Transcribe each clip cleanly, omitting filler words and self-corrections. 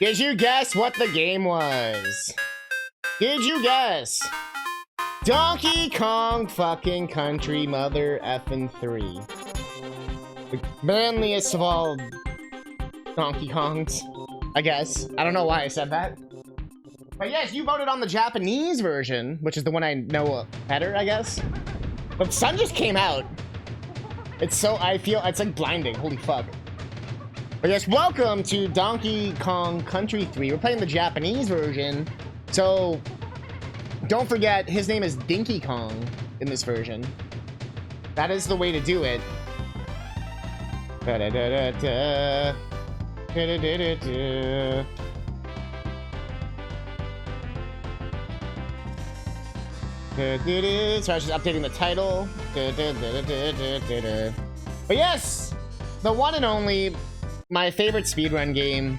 Did you guess what the game was? Did you guess? Donkey Kong fucking Country Mother effing 3. The manliest of all Donkey Kongs, I guess. I don't know why I said that. But yes, you voted on the Japanese version, which is the one I know better, I guess. But sun just came out. It's so, I feel, it's like blinding. Holy fuck. But yes, welcome to Donkey Kong Country 3. We're playing the Japanese version. So, don't forget, his name is Dinky Kong in this version. That is the way to do it. Da-da-da-da-da. Da-da-da-da-da. So I was just updating the title. But yes, the one and only, my favorite speedrun game.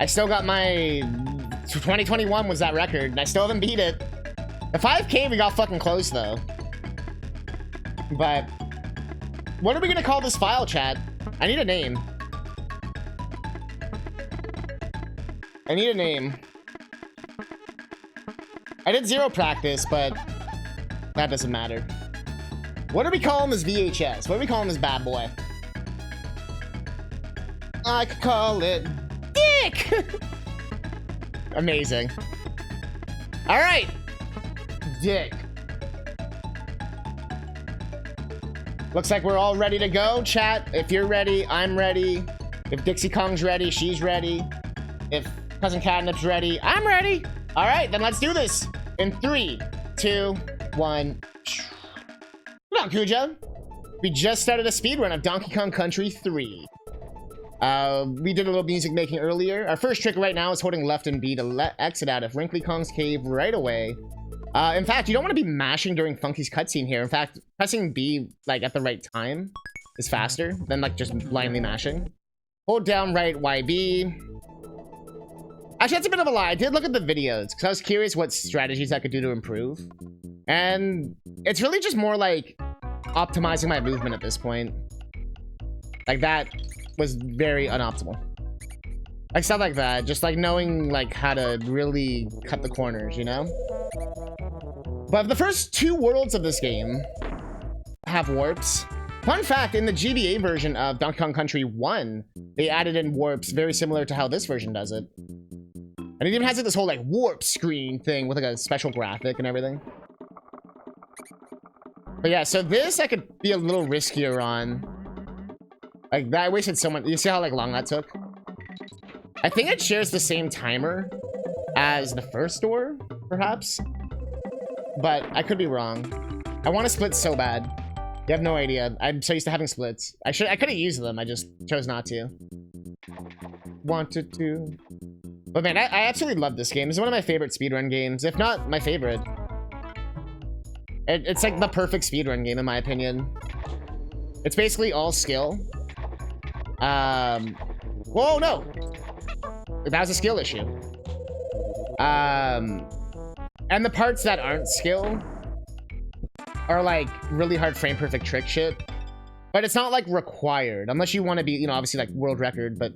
I still got my 2021 was that record, and I still haven't beat it. The 5K we got fucking close though. But what are we gonna call this file, chat? I need a name. I need a name. I did 0 practice, but that doesn't matter. What do we call him as VHS? What do we call him as bad boy? I could call it Dick! Amazing. All right, Dick. Looks like we're all ready to go, chat. If you're ready, I'm ready. If Dixie Kong's ready, she's ready. If CousinCatnip's ready, I'm ready. All right, then let's do this. In 3, 2, 1. Come on, Cujo. We just started a speedrun of Donkey Kong Country 3. We did a little music making earlier. Our first trick right now is holding left and B to exit out of Wrinkly Kong's cave right away. In fact, you don't want to be mashing during Funky's cutscene here. In fact, pressing B like at the right time is faster than like just blindly mashing. Hold down right YB. Actually, that's a bit of a lie. I did look at the videos because I was curious what strategies I could do to improve. And it's really just more like optimizing my movement at this point. Like that was very unoptimal. Like stuff like that. Just like knowing like how to really cut the corners, you know? But the first 2 worlds of this game have warps. Fun fact, in the GBA version of Donkey Kong Country 1, they added in warps very similar to how this version does it. And it even has like this whole like warp screen thing with like a special graphic and everything. But yeah, so this I could be a little riskier on. Like that, I wasted so much. You see how like long that took? I think it shares the same timer as the first door, perhaps. But I could be wrong. I want to split so bad. You have no idea. I'm so used to having splits. I could have used them. I just chose not to. Wanted to. But man, I absolutely love this game. It's one of my favorite speedrun games, if not my favorite. It's like the perfect speedrun game, in my opinion. It's basically all skill. Whoa, no! That was a skill issue. And the parts that aren't skill are like really hard frame perfect trick shit. But it's not like required, unless you want to be, you know, obviously like world record, but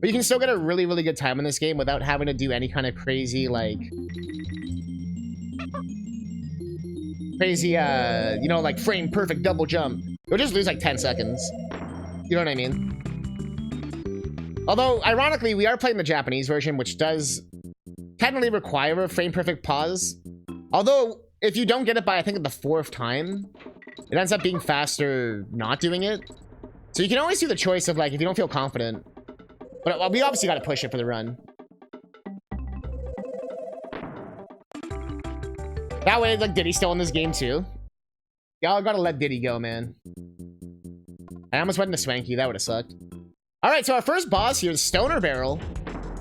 you can still get a really, really good time in this game without having to do any kind of crazy, like... Crazy, you know, like frame perfect double jump. You'll just lose like 10 seconds. You know what I mean? Although, ironically, we are playing the Japanese version, which does technically require a frame perfect pause. Although, if you don't get it by, I think, the 4th time, it ends up being faster not doing it. So you can always do the choice of, like, if you don't feel confident. But we obviously got to push it for the run. That way, like, Diddy's still in this game, too. Y'all gotta let Diddy go, man. I almost went into Swanky. That would have sucked. All right, so our first boss here is Stoner Barrel.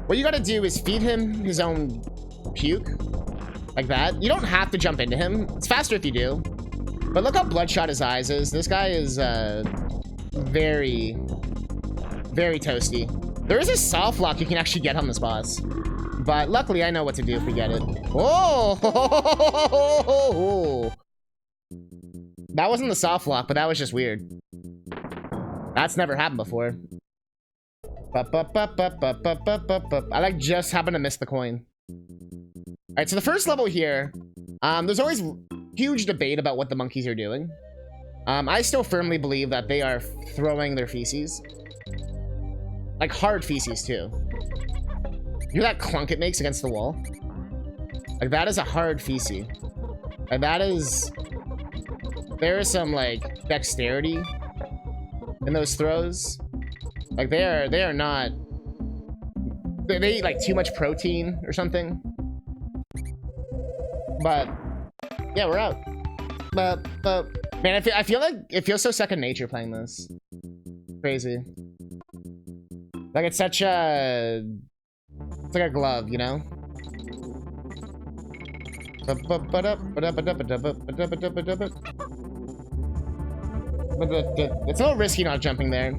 What you gotta do is feed him his own puke. Like that. You don't have to jump into him. It's faster if you do. But look how bloodshot his eyes is. This guy is, very, very toasty. There is a soft lock you can actually get on this boss. But luckily, I know what to do if we get it. Oh! That wasn't the soft lock, but that was just weird. That's never happened before. I like just happen to miss the coin. All right, so the first level here, there's always huge debate about what the monkeys are doing. I still firmly believe that they are throwing their feces. Like hard feces too. You hear that clunk it makes against the wall? Like that is a hard feces. And that is... There is some like dexterity in those throws. Like they are not... They eat like too much protein or something. But yeah, we're out. But man, I feel like it feels so second nature playing this. Crazy. Like it's such a... It's like a glove, you know? It's a little risky not jumping there.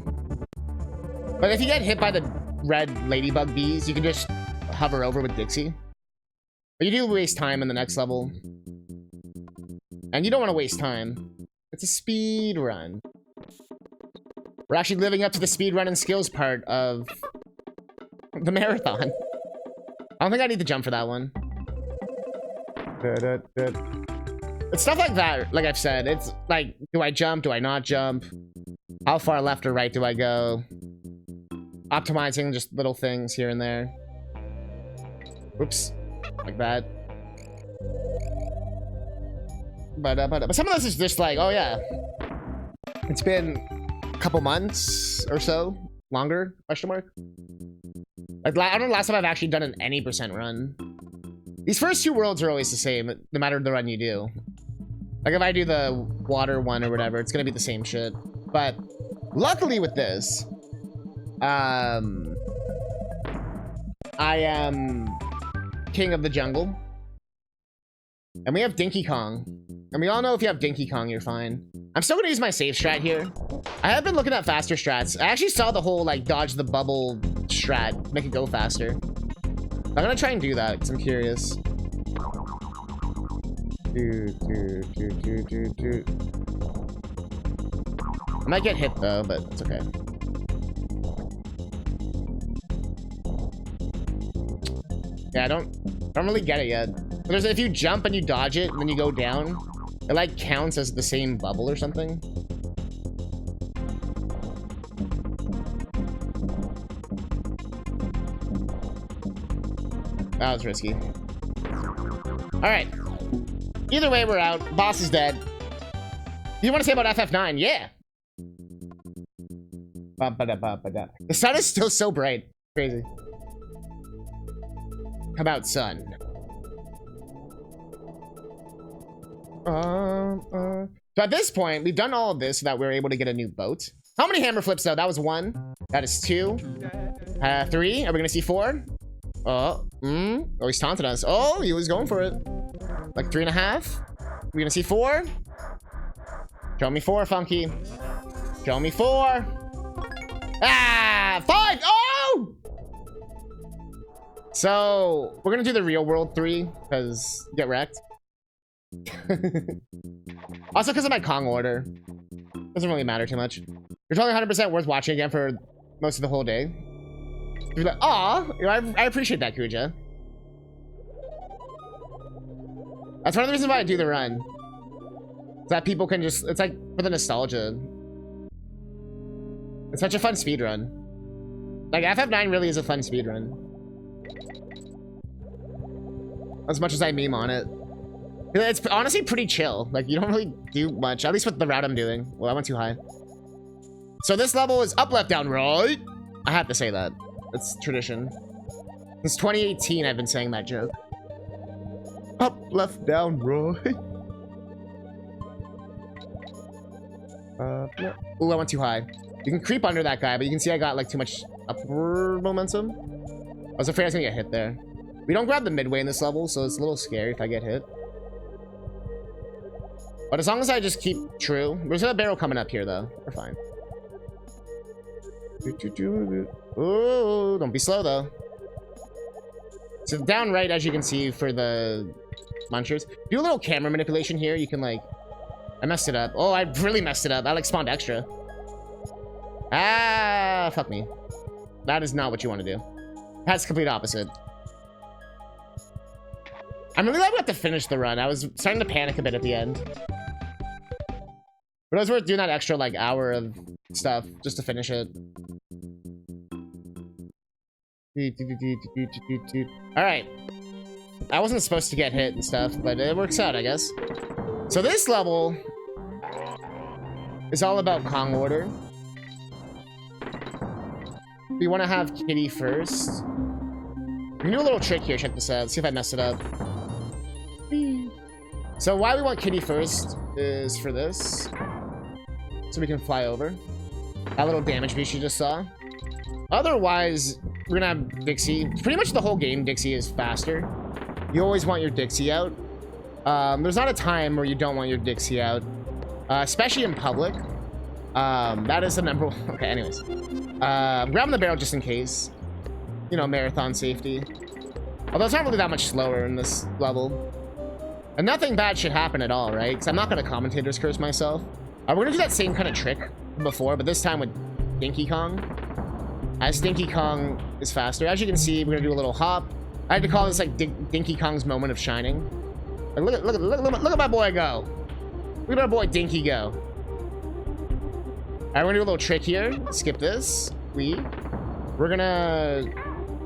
But if you get hit by the red ladybug bees, you can just hover over with Dixie. But you do waste time in the next level. And you don't want to waste time. It's a speed run. We're actually living up to the speed run and skills part of the marathon. I don't think I need to jump for that one. It's stuff like that, like I've said. It's like, do I jump? Do I not jump? How far left or right do I go? Optimizing just little things here and there. Oops. Like that. But some of this is just like, oh yeah. It's been a couple months or so. Longer? Question mark? Like, I don't know the last time I've actually done an any % run. These first two worlds are always the same, no matter the run you do. Like, if I do the water one or whatever, it's gonna be the same shit. But, luckily with this, I am king of the jungle. And we have Dinky Kong. And we all know if you have Dinky Kong, you're fine. I'm still gonna use my safe strat here. I have been looking at faster strats. I actually saw the whole, like, dodge the bubble strat. Make it go faster. I'm gonna try and do that, because I'm curious. I might get hit, though, but it's okay. Yeah, I don't really get it yet. There's, if you jump and you dodge it, and then you go down, it, like, counts as the same bubble or something. That was risky. Alright. Either way, we're out. Boss is dead. You want to say about FF9? Yeah! The sun is still so bright. Crazy. How about sun? So at this point, we've done all of this so that we're able to get a new boat. How many hammer flips, though? That was 1. That is 2. 3. Are we going to see 4? Oh, he's taunting us. Oh, he was going for it. Like 3.5. We're gonna see 4. Show me 4, Funky. Show me 4. Ah, 5. Oh! So we're gonna do the real world 3 because get wrecked. Also, because of my Kong order, doesn't really matter too much. You're totally 100% worth watching again for most of the whole day. You're like, aw, I appreciate that, Kuja. That's one of the reasons why I do the run. Is that people can just, it's like for the nostalgia. It's such a fun speedrun. Like, FF9 really is a fun speedrun. As much as I meme on it. It's honestly pretty chill. Like, you don't really do much, at least with the route I'm doing. Well, I went too high. So this level is up, left, down, right. I have to say that. It's tradition. Since 2018, I've been saying that joke. Up, left, down, right. Ooh, I went too high. You can creep under that guy, but you can see I got like too much upward momentum. I was afraid I was gonna get hit there. We don't grab the midway in this level, so it's a little scary if I get hit. But as long as I just keep true. There's a barrel coming up here, though. We're fine. Ooh, don't be slow, though. So down right, as you can see, for the munchers. Do a little camera manipulation here. You can, like... I messed it up. Oh, I really messed it up. I, like, spawned extra. Ah, fuck me. That is not what you want to do. That's complete opposite. I'm really glad we have to finish the run. I was starting to panic a bit at the end. But it was worth doing that extra, like, hour of stuff just to finish it. Alright. I wasn't supposed to get hit and stuff, but it works out, I guess. So this level is all about Kong order. We want to have Kitty first. We can do a little trick here. Check this out. See if I mess it up. So why we want Kitty first is for this. So we can fly over. That little damage boost you just saw. Otherwise, we're gonna have Dixie. Pretty much the whole game, Dixie is faster. You always want your Dixie out. There's not a time where you don't want your Dixie out. Especially in public. That is the number one. Okay, anyways. Grabbing the barrel just in case. You know, marathon safety. Although it's not really that much slower in this level. And nothing bad should happen at all, right? Because I'm not going to commentator's curse myself. We're going to do that same kind of trick before, but this time with Dinky Kong. As Dinky Kong is faster. As you can see, we're going to do a little hop. I had to call this like Dinky Kong's moment of shining. Like, look at my boy go. Look at our boy Dinky go. Alright, we're gonna do a little trick here. Skip this. We're gonna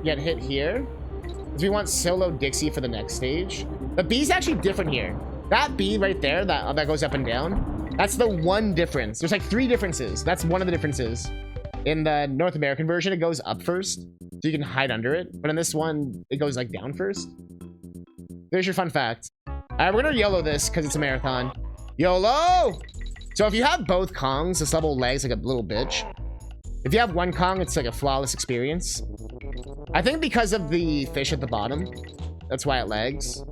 get hit here. Because we want solo Dixie for the next stage. The B's actually different here. That B right there, that goes up and down. That's the one difference. There's like 3 differences. That's one of the differences. In the North American version, it goes up first. So you can hide under it. But in this one, it goes like down first. There's your fun fact. Alright, we're gonna YOLO this because it's a marathon. YOLO! So if you have both Kongs, this level lags like a little bitch. If you have one Kong, it's like a flawless experience. I think because of the fish at the bottom, that's why it lags.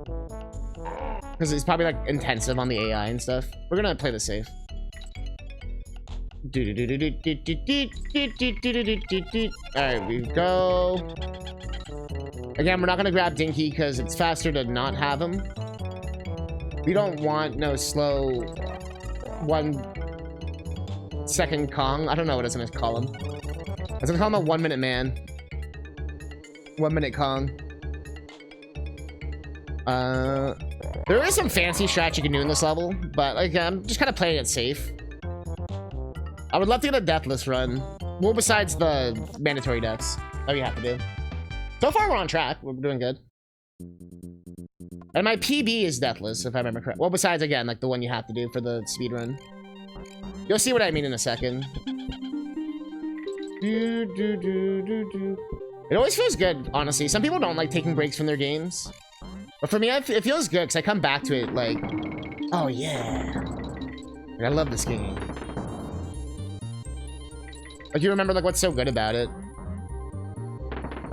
Because it's probably like intensive on the AI and stuff. We're gonna play this safe. Alright, we go. Again, we're not gonna grab Dinky because it's faster to not have him. We don't want no slow 1 second Kong. I don't know what I was gonna call him. I was gonna call him a 1 minute man. 1 minute Kong. There is some fancy strats you can do in this level, but like I'm just kind of playing it safe. I would love to get a deathless run. Well, besides the mandatory deaths that we have to do. So far, we're on track. We're doing good. And my PB is deathless, if I remember correct. Well, besides, again, like the one you have to do for the speedrun. You'll see what I mean in a second. It always feels good, honestly. Some people don't like taking breaks from their games. But for me, it feels good, because I come back to it like, oh yeah. Like, I love this game. Like, you remember, like, what's so good about it.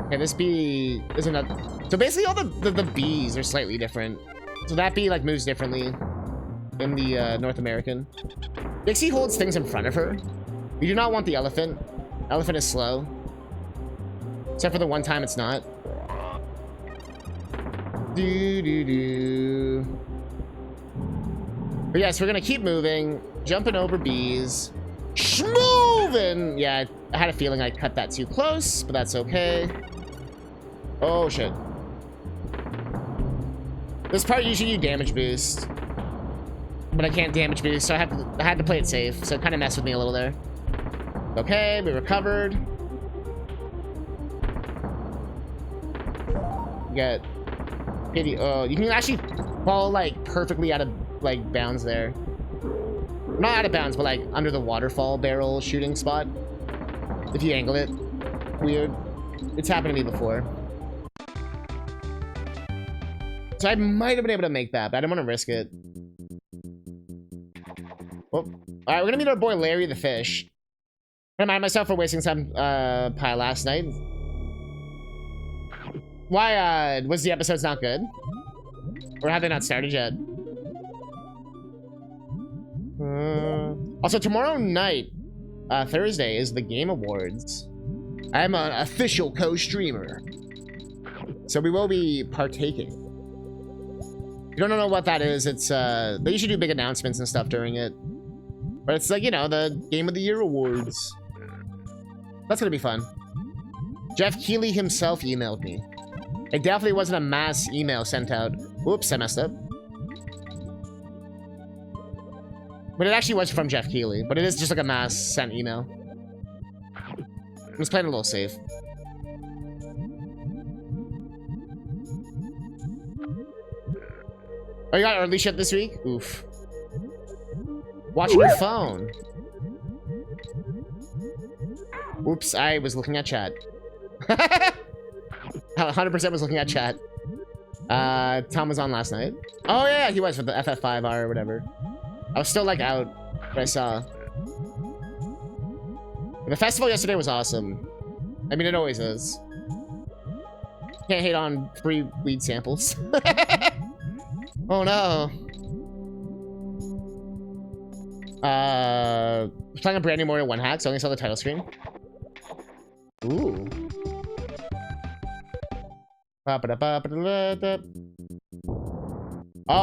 Okay, this bee isn't a... So basically all the bees are slightly different. So that bee like moves differently in the North American. Dixie holds things in front of her. We do not want the elephant. Elephant is slow. Except for the one time it's not. But yes, we're gonna keep moving. Jumping over bees. Schmoving! Yeah, I had a feeling I cut that too close, but that's okay. Oh shit. This part usually you damage boost, but I can't damage boost, so I had to play it safe. So it kind of messed with me a little there. Okay, we recovered. Get Kitty. Oh, you can actually fall like perfectly out of like bounds there. Not out of bounds, but like under the waterfall barrel shooting spot. If you angle it, weird. It's happened to me before. So I might have been able to make that, but I didn't want to risk it. Oh. Alright, we're gonna meet our boy Larry the fish. I remind myself for wasting some pie last night. Why, was the episodes not good? Or have they not started yet? Also, tomorrow night, Thursday, is the Game Awards. I'm an official co-streamer. So we will be partaking. If you don't know what that is, it's, they usually do big announcements and stuff during it. But it's like, you know, the Game of the Year Awards. That's gonna be fun. Jeff Keighley himself emailed me. It definitely wasn't a mass email sent out. Oops, I messed up. But it actually was from Jeff Keighley. But it is just like a mass sent email. I'm just playing a little safe. Oh, you got early shit this week? Oof. Watching your phone. Oops, I was looking at chat. 100% was looking at chat. Tom was on last night. Oh yeah, he was for the FF5R or whatever. I was still like out, but I saw. The festival yesterday was awesome. I mean, it always is. Can't hate on free weed samples. Oh no. Playing a brand new Mario 1 hack, so I only saw the title screen. Ooh. Oh,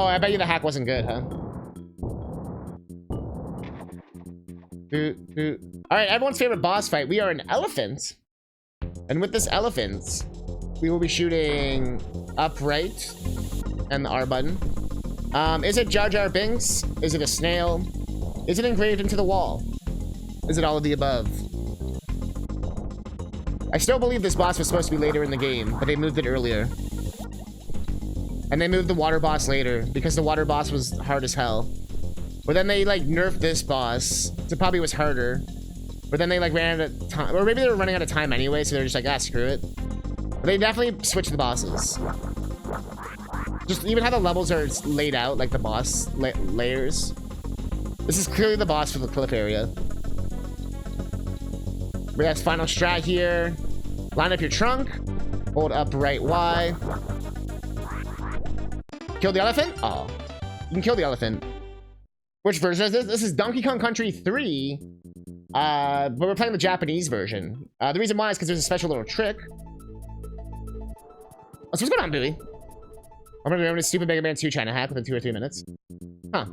I bet you the hack wasn't good, huh? Alright, everyone's favorite boss fight. We are an elephant. And with this elephant, we will be shooting upright and the R button. Is it Jar Jar Binks? Is it a snail? Is it engraved into the wall? Is it all of the above? I still believe this boss was supposed to be later in the game, but they moved it earlier. And they moved the water boss later, because the water boss was hard as hell. But then they, like, nerfed this boss, so it probably was harder. But then they, like, ran out of time. Or maybe they were running out of time anyway, so they're just like, ah, screw it. But they definitely switched the bosses. Just even how the levels are laid out, like the boss layers. This is clearly the boss for the cliff area. We have final strat here. Line up your trunk. Hold up right Y. Kill the elephant? Oh. You can kill the elephant. Which version is this? This is Donkey Kong Country 3. But we're playing the Japanese version. The reason why is because there's a special little trick. Oh, so what's going on, Bowie? I'm gonna remember a stupid Mega Man 2 China hack within 2 or 3 minutes. Huh.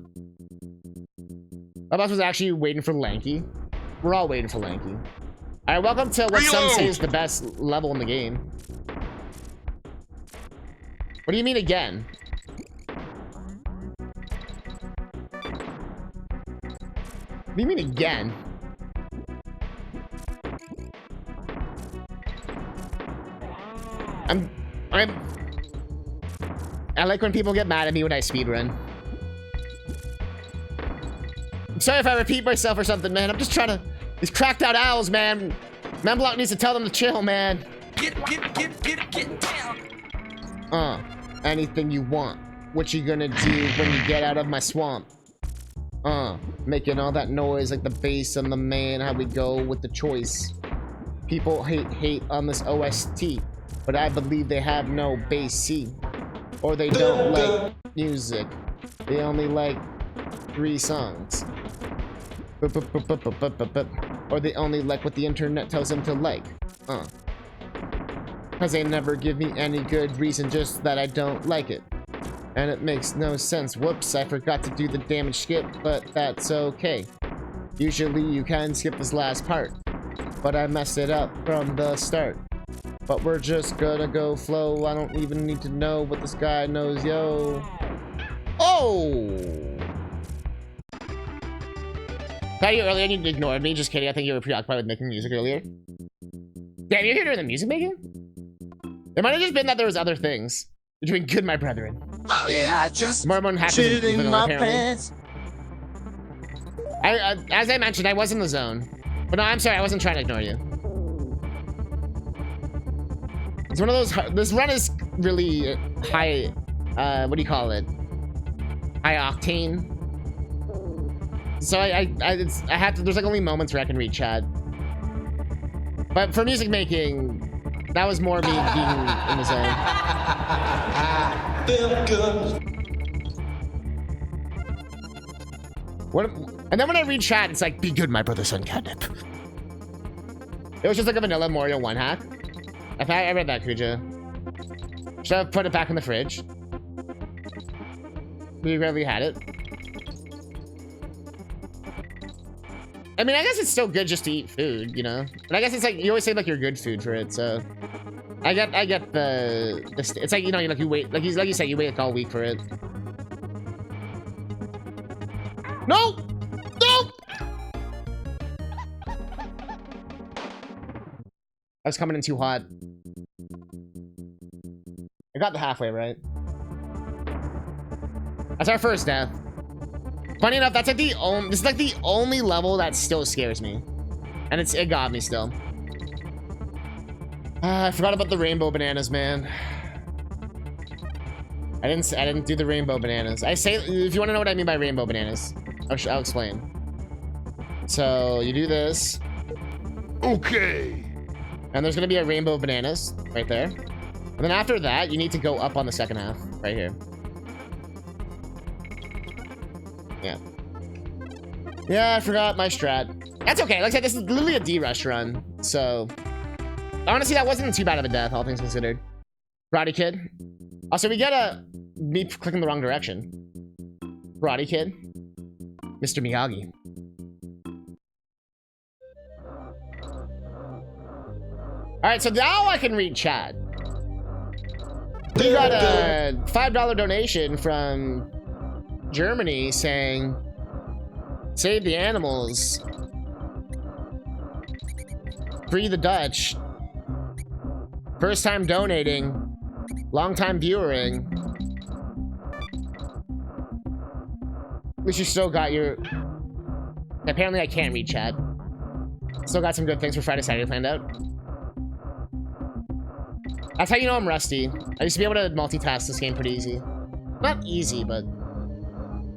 My boss was actually waiting for Lanky. We're all waiting for Lanky. Alright, welcome to what some say is the best level in the game. What do you mean again? What do you mean again? I like when people get mad at me when I speedrun. I'm sorry if I repeat myself or something, man. I'm just trying to... These cracked out owls, man. Memblock needs to tell them to chill, man. Get down. Anything you want. What you gonna do when you get out of my swamp? Making all that noise like the bass on the man. How we go with the choice. People hate on this OST. But I believe they have no bass C. Or they don't like music. They only like 3 songs. Or they only like what the internet tells them to like. Cause they never give me any good reason, just that I don't like it. And it makes no sense. Whoops, I forgot to do the damage skip, but that's okay. Usually you can skip this last part. But I messed it up from the start. But we're just gonna go flow. I don't even need to know what this guy knows, yo. Oh! Thought you earlier and you ignored me. Just kidding. I think you were preoccupied with making music earlier. Damn, you're here during the music making? It might have just been that there was other things. You're doing good, my brethren. Oh yeah, just Mormon shitting my pants. As I mentioned, I was in the zone. But no, I'm sorry. I wasn't trying to ignore you. It's one of those... This run is really high... what do you call it? High octane. So I had to... There's like only moments where I can read chat. But for music making, that was more me being in the zone. Feel good. And then when I read chat, it's like, be good, my brother, son, Catnip. It was just like a vanilla Mario 1 hack. I read that, Kuja. Should I put it back in the fridge? We rarely had it. I mean, I guess it's still good just to eat food, you know? But I guess it's like, you always say like you're good food for it, so. I get the it's like, you know, like you wait, like you said, you wait like all week for it. No! No! I was coming in too hot. I got the halfway right. That's our first death. Funny enough, that's like the only, this is like the only level that still scares me. And it got me still. I forgot about the rainbow bananas, man. I didn't do the rainbow bananas. I say, if you want to know what I mean by rainbow bananas, I'll explain. So you do this. Okay. And there's gonna be a rainbow of bananas right there. And then after that, you need to go up on the second half right here. Yeah. Yeah, I forgot my strat. That's okay. Like I said, this is literally a D-rush run. So honestly, that wasn't too bad of a death, all things considered. Karate Kid. Also, we get me clicking the wrong direction. Karate Kid. Mr. Miyagi. Alright, so now I can read chat. We got a $5 donation from Germany saying, save the animals. Free the Dutch. First time donating. Long time viewing. At least you still got your... Apparently I can't read chat. Still got some good things for Friday, Saturday planned out. That's how you know I'm rusty. I used to be able to multitask this game pretty easy. Not easy, but...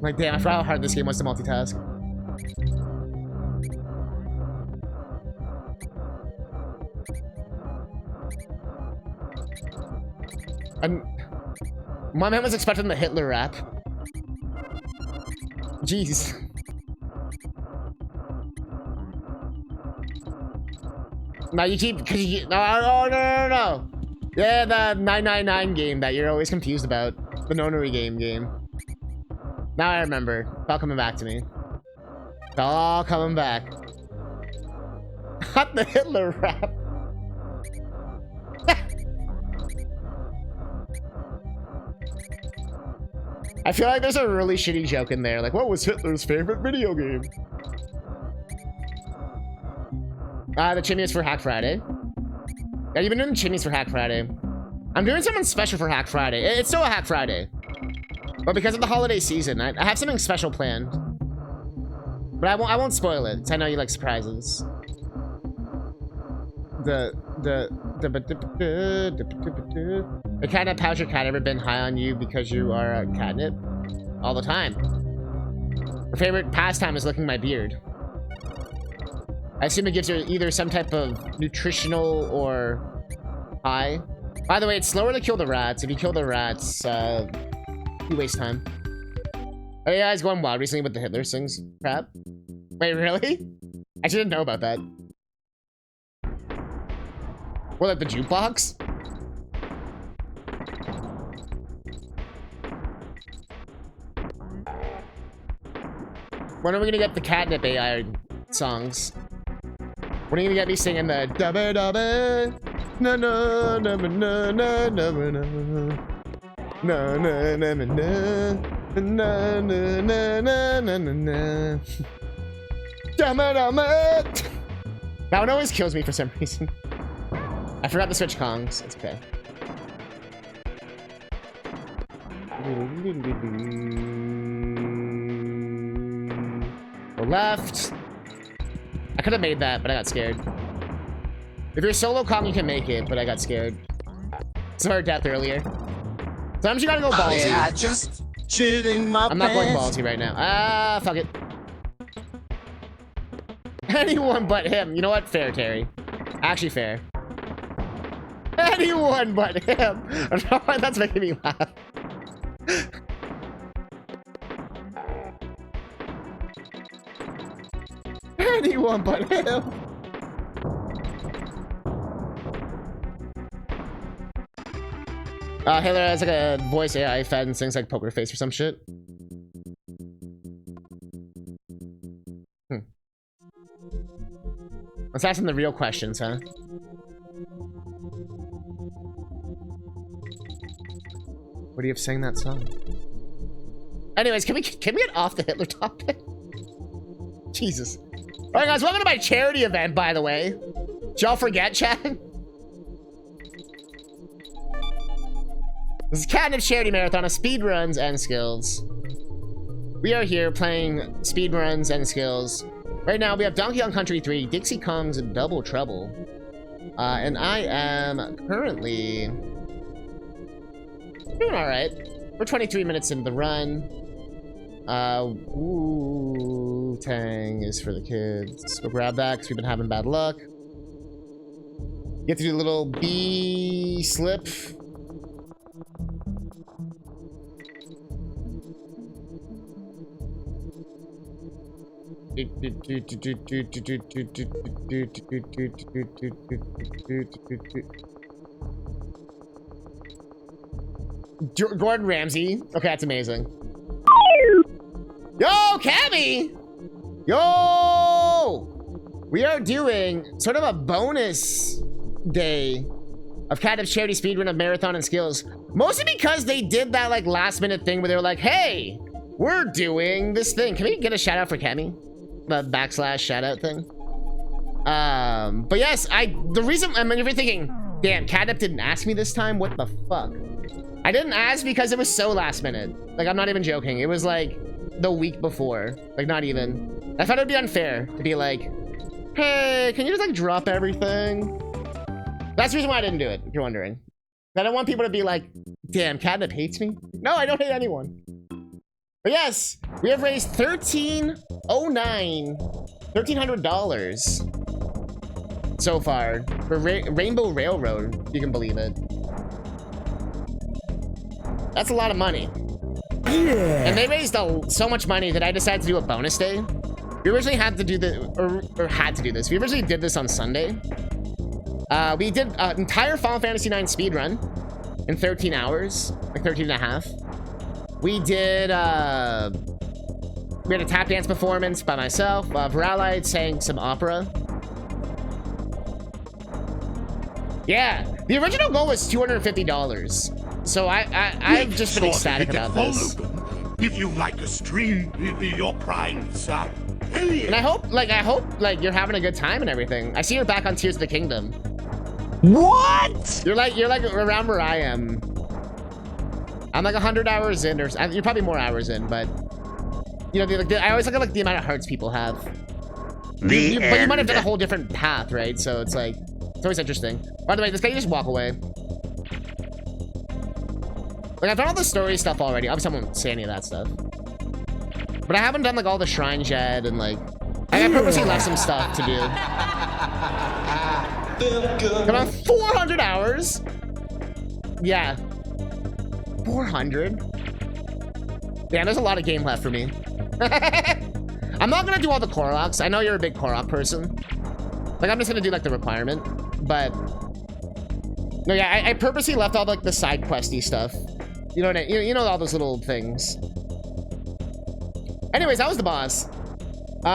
Like, damn, I forgot how hard this game was to multitask. My man was expecting the Hitler rap. Jeez. Now you keep... Cause you, no. Yeah, the 999 game that you're always confused about. The nonary game. Now I remember. It's all coming back to me. It's all coming back. Not the Hitler rap. I feel like there's a really shitty joke in there. Like, what was Hitler's favorite video game? The chimneys for Hack Friday. Yeah, you've been doing chimneys for Hack Friday. I'm doing something special for Hack Friday. It's still a Hack Friday. But because of the holiday season, I have something special planned. But I won't spoil it, 'cause I know you like surprises. The catnip, how's your cat ever been high on you because you are a catnip? All the time. Her favorite pastime is licking my beard. I assume it gives her either some type of nutritional or high. By the way, it's slower to kill the rats. If you kill the rats, you waste time. Are you guys going wild recently with the Hitler sings crap? Wait, really? I didn't know about that. What, like the jukebox? When are we gonna get the Catnip AI songs? When are you gonna get me singing the dubba dubba na na na na na na na na na na na na na na na. That one always kills me for some reason. I forgot to switch Kongs. It's okay. Go left. I could have made that, but I got scared. If you're solo Kong, you can make it, but I got scared. It's our death earlier. Sometimes you gotta go ballsy. Oh, yeah, just chilling my I'm not going ballsy right now. Ah, fuck it. Anyone but him. You know what? Fair, Terry. Actually fair. Anyone but him. I don't know why that's making me laugh. Anyone but him. Hitler has like a voice AI fed and sings like Poker Face or some shit. Let's ask them the real questions, huh? What do you have saying that song? Anyways, can we get off the Hitler topic? Jesus. All right, guys, welcome to my charity event, by the way. Did y'all forget, chat? This is Catnip's charity marathon of speedruns and skills. We are here playing speedruns and skills. Right now, we have Donkey Kong Country 3, Dixie Kong's Double Trouble. And I am currently doing all right. We're 23 minutes into the run. Wu-Tang is for the kids. Let's go grab that because we've been having bad luck. You have to do a little B slip. Gordon Ramsay. Okay, that's amazing. Yo, Cammy! Yo! We are doing sort of a bonus day of Catnip's charity speedrun of marathon and skills. Mostly because they did that like last minute thing where they were like, hey, we're doing this thing. Can we get a shout out for Cammy? The / shout out thing. But yes, the reason, I mean, if you're thinking, damn, Catnip didn't ask me this time, what the fuck? I didn't ask because it was so last minute. Like, I'm not even joking. It was like the week before. Like, not even. I thought it'd be unfair to be like, hey, can you just like drop everything? That's the reason why I didn't do it, if you're wondering. I don't want people to be like, damn, Catnip hates me. No, I don't hate anyone. But yes, we have raised $1,300 so far for Rainbow Railroad, if you can believe it. That's a lot of money. Yeah. And they raised so much money that I decided to do a bonus day. We originally had to do this. We originally did this on Sunday. We did an entire Final Fantasy IX speedrun in 13 hours, like 13 and a half. We did, we had a tap dance performance by myself. Viralite sang some opera. Yeah, the original goal was $250. So I've just been ecstatic about this. If you like a stream, it'll be your prime side. And I hope you're having a good time and everything. I see you're back on Tears of the Kingdom. What? You're like around where I am. I'm like 100 hours in, or you're probably more hours in, but you know, I always look at like the amount of hearts people have. But you might have done a whole different path, right? So it's like, it's always interesting. By the way, this guy, you just walk away. Like, I've done all the story stuff already. Obviously, I won't say any of that stuff. But I haven't done like all the shrines yet, and like, I purposely left some stuff to do. Come on, 400 hours. Yeah. 400? Damn, there's a lot of game left for me. I'm not gonna do all the Koroks. I know you're a big Korok person. Like, I'm just gonna do like the requirement. But no, yeah, I purposely left all like the side questy stuff. You know what you know all those little things. Anyways, that was the boss.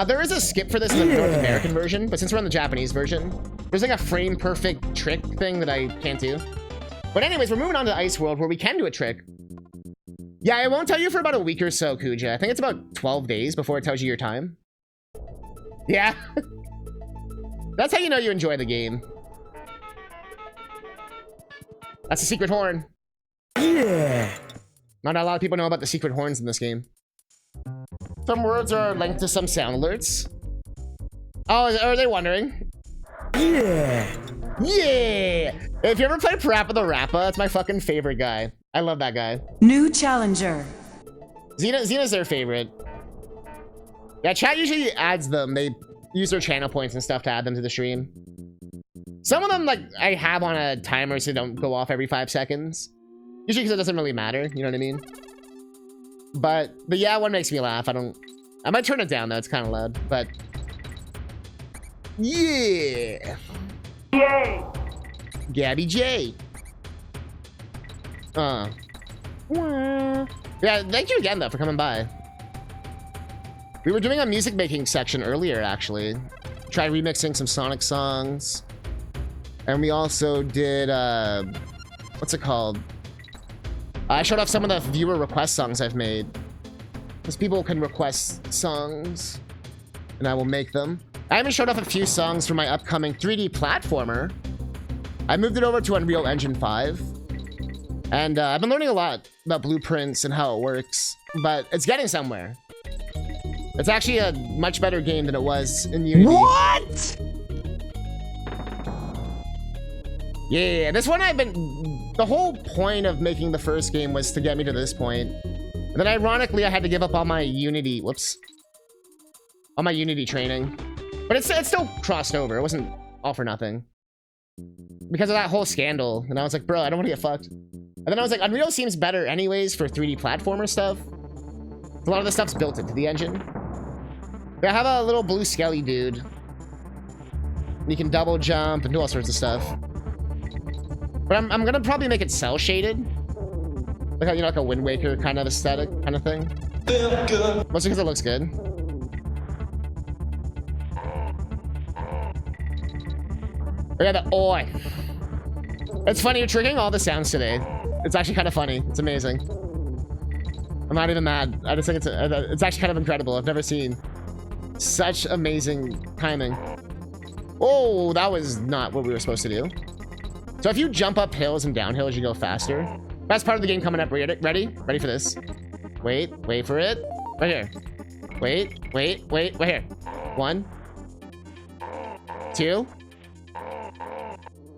There is a skip for this in the North American version, but since we're on the Japanese version, there's like a frame perfect trick thing that I can't do. But anyways, we're moving on to Ice World where we can do a trick. Yeah, I won't tell you for about a week or so, Kuja. I think it's about 12 days before it tells you your time. Yeah. That's how you know you enjoy the game. That's a secret horn. Yeah. Not a lot of people know about the secret horns in this game. Some words are linked to some sound alerts. Oh, are they wondering? Yeah. Yeah. If you ever play Parappa the Rappa, that's my fucking favorite guy. I love that guy. New challenger. Xena's their favorite. Yeah, chat usually adds them. They use their channel points and stuff to add them to the stream. Some of them, like, I have on a timer so they don't go off every 5 seconds. Usually because it doesn't really matter, you know what I mean? But yeah, one makes me laugh. I might turn it down though, it's kind of loud, but yeah. Yay. Gabby J. Yeah, thank you again though for coming by. We were doing a music making section earlier actually. tried remixing some Sonic songs. And we also did, what's it called? I showed off some of the viewer request songs I've made. Because people can request songs, and I will make them. I even showed off a few songs for my upcoming 3D platformer. I moved it over to Unreal Engine 5. And I've been learning a lot about blueprints and how it works. But it's getting somewhere. It's actually a much better game than it was in Unity. What? Yeah, this one I've been... The whole point of making the first game was to get me to this point. And then ironically, I had to give up all my Unity... Whoops. All my Unity training. But it's still crossed over. It wasn't all for nothing. Because of that whole scandal. And I was like, bro, I don't want to get fucked. And then I was like, Unreal seems better anyways for 3D platformer stuff. A lot of the stuff's built into the engine. But I have a little blue skelly dude. You can double jump and do all sorts of stuff. But I'm gonna probably make it cell shaded. Like a, you know, like a Wind Waker kind of aesthetic kind of thing. Mostly because it looks good. Oh yeah, the oi. It's funny, you're triggering all the sounds today. It's actually kind of funny. It's amazing. I'm not even mad. I just think it's actually kind of incredible. I've never seen such amazing timing. Oh, that was not what we were supposed to do. So if you jump up hills and down hills, you go faster. Best part of the game coming up. Ready? Ready for this. Wait for it. Right here. Wait, right here. 1, 2,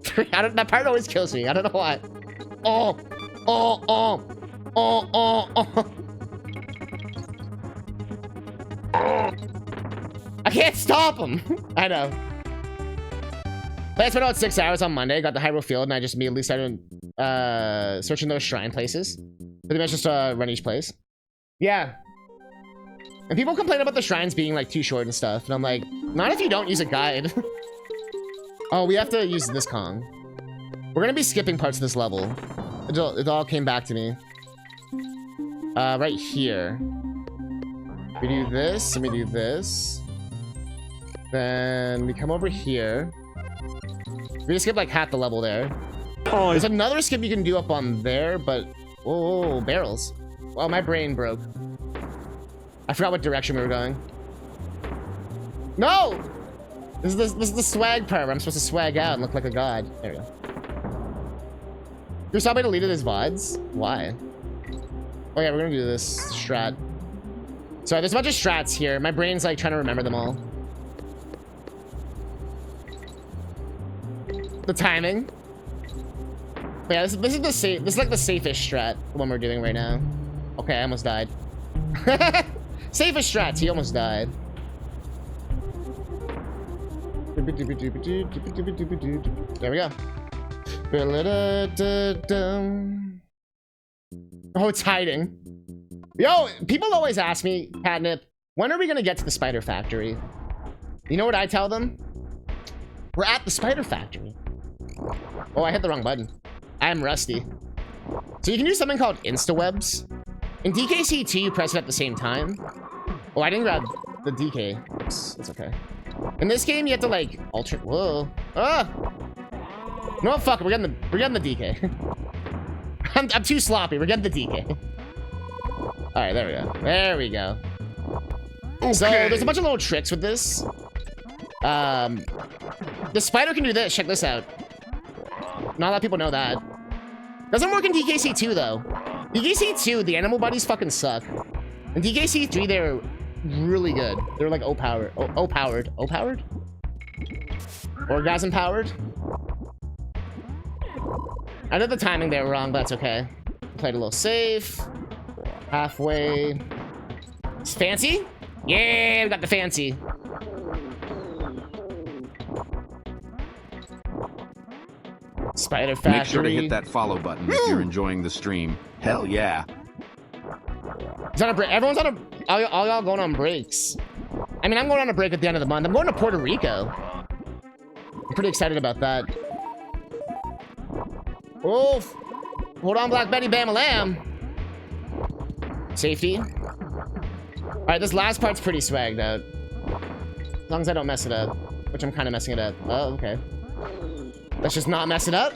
3. That part always kills me. I don't know why. Oh. I can't stop him. I know. But I spent about 6 hours on Monday, got the Hyrule Field, and I just immediately started searching those shrine places. Pretty much just run each place. Yeah. And people complain about the shrines being like too short and stuff, and I'm like, not if you don't use a guide. Oh, we have to use this Kong. We're gonna be skipping parts of this level. It all came back to me. Right here. We do this, and we do this. Then we come over here. We just skip like half the level there. Oh, there's another skip you can do up on there, but... Oh, barrels. Well, my brain broke. I forgot what direction we were going. No! This is the swag part where I'm supposed to swag out and look like a god. There we go. You saw me deleted his VODs? Why? Oh yeah, we're gonna do this strat. Sorry, there's a bunch of strats here. My brain's like trying to remember them all. The timing. Yeah, this is the safe. This is like the safest strat, the one we're doing right now. Okay, I almost died. Safest strats. He almost died. There we go. Oh, it's hiding. Yo, people always ask me, Catnip, when are we gonna get to the spider factory? You know what I tell them? We're at the spider factory. Oh, I hit the wrong button. I'm rusty. So you can do something called instawebs. In DKC3, you press it at the same time. Oh, I didn't grab the DK. Oops, it's okay. In this game, you have to like alter. Whoa! Ah! No, fuck it. We're getting the DK. I'm too sloppy. We're getting the DK. All right, there we go. There we go. Okay. So there's a bunch of little tricks with this. The spider can do this. Check this out. Not a lot of people know that. Doesn't work in DKC2 though. DKC2, the animal bodies fucking suck. In DKC3, they're really good. They're like O-powered. O-powered. O-powered? Orgasm powered? I know the timing there wrong, but that's okay. Played a little safe. Halfway. It's fancy? Yeah, we got the fancy. Spider Factory. Make sure to hit that follow button if you're enjoying the stream. Hell yeah. It's on a break. Everyone's on a... All y'all going on breaks. I mean, I'm going on a break at the end of the month. I'm going to Puerto Rico. I'm pretty excited about that. Oh, hold on, Black Betty Bam-a-lam. Safety. All right, this last part's pretty swagged out. As long as I don't mess it up. which I'm kind of messing it up. Oh, okay. Let's just not mess it up.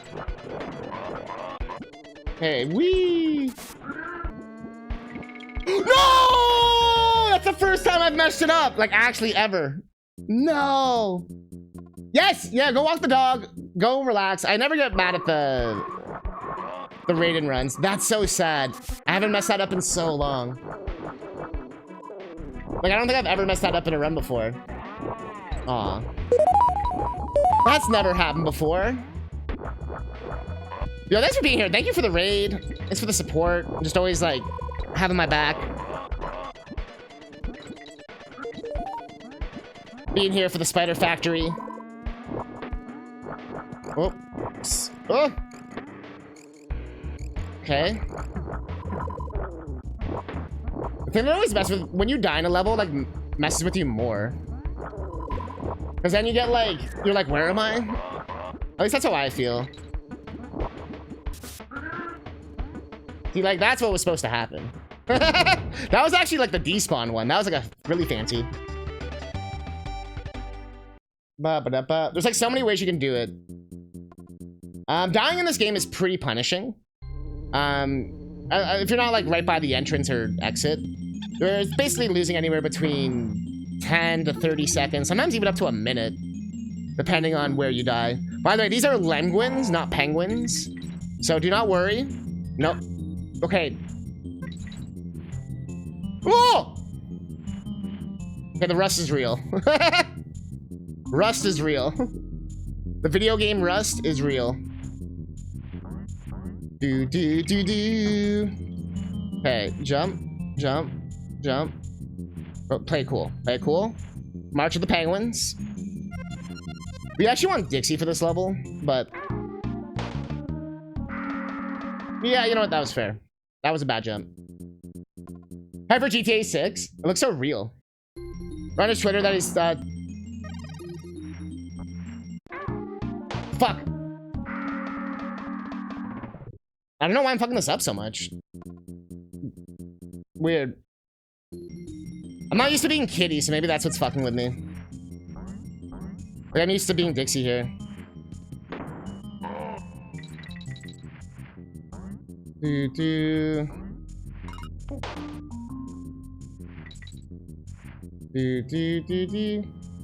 Hey, wee! No! That's the first time I've messed it up. Like, actually, ever. No. Yes! Yeah, go walk the dog. Go relax. I never get mad at the raid and runs. That's so sad. I haven't messed that up in so long. Like, I don't think I've ever messed that up in a run before. Aw. That's never happened before. Yo, thanks for being here. Thank you for the raid. Thanks for the support. Just always, like, having my back. Being here for the Spider Factory. Oops. Oh! Okay. The thing that always messes with when you die in a level, like, messes with you more. Because then you get, like, you're like, where am I? At least that's how I feel. See, like, that's what was supposed to happen. That was actually, like, the despawn one. That was, like, a really fancy. There's, like, so many ways you can do it. Dying in this game is pretty punishing. If you're not, like, right by the entrance or exit, it's basically losing anywhere between 10 to 30 seconds, sometimes even up to a minute, depending on where you die. By the way, these are lenguins, not penguins. So do not worry. No. Okay. Oh! Okay, the rust is real. Rust is real. The video game Rust is real. Do, do, do, do. Okay, jump, jump, jump. Oh, play cool. Play cool. March of the Penguins. We actually want Dixie for this level, but... yeah, you know what? That was fair. That was a bad jump. Hi for GTA 6. It looks so real. On his Twitter that he's, fuck. I don't know why I'm fucking this up so much. Weird. I'm not used to being Kitty, so maybe that's what's fucking with me. Like, I'm used to being Dixie here. Do.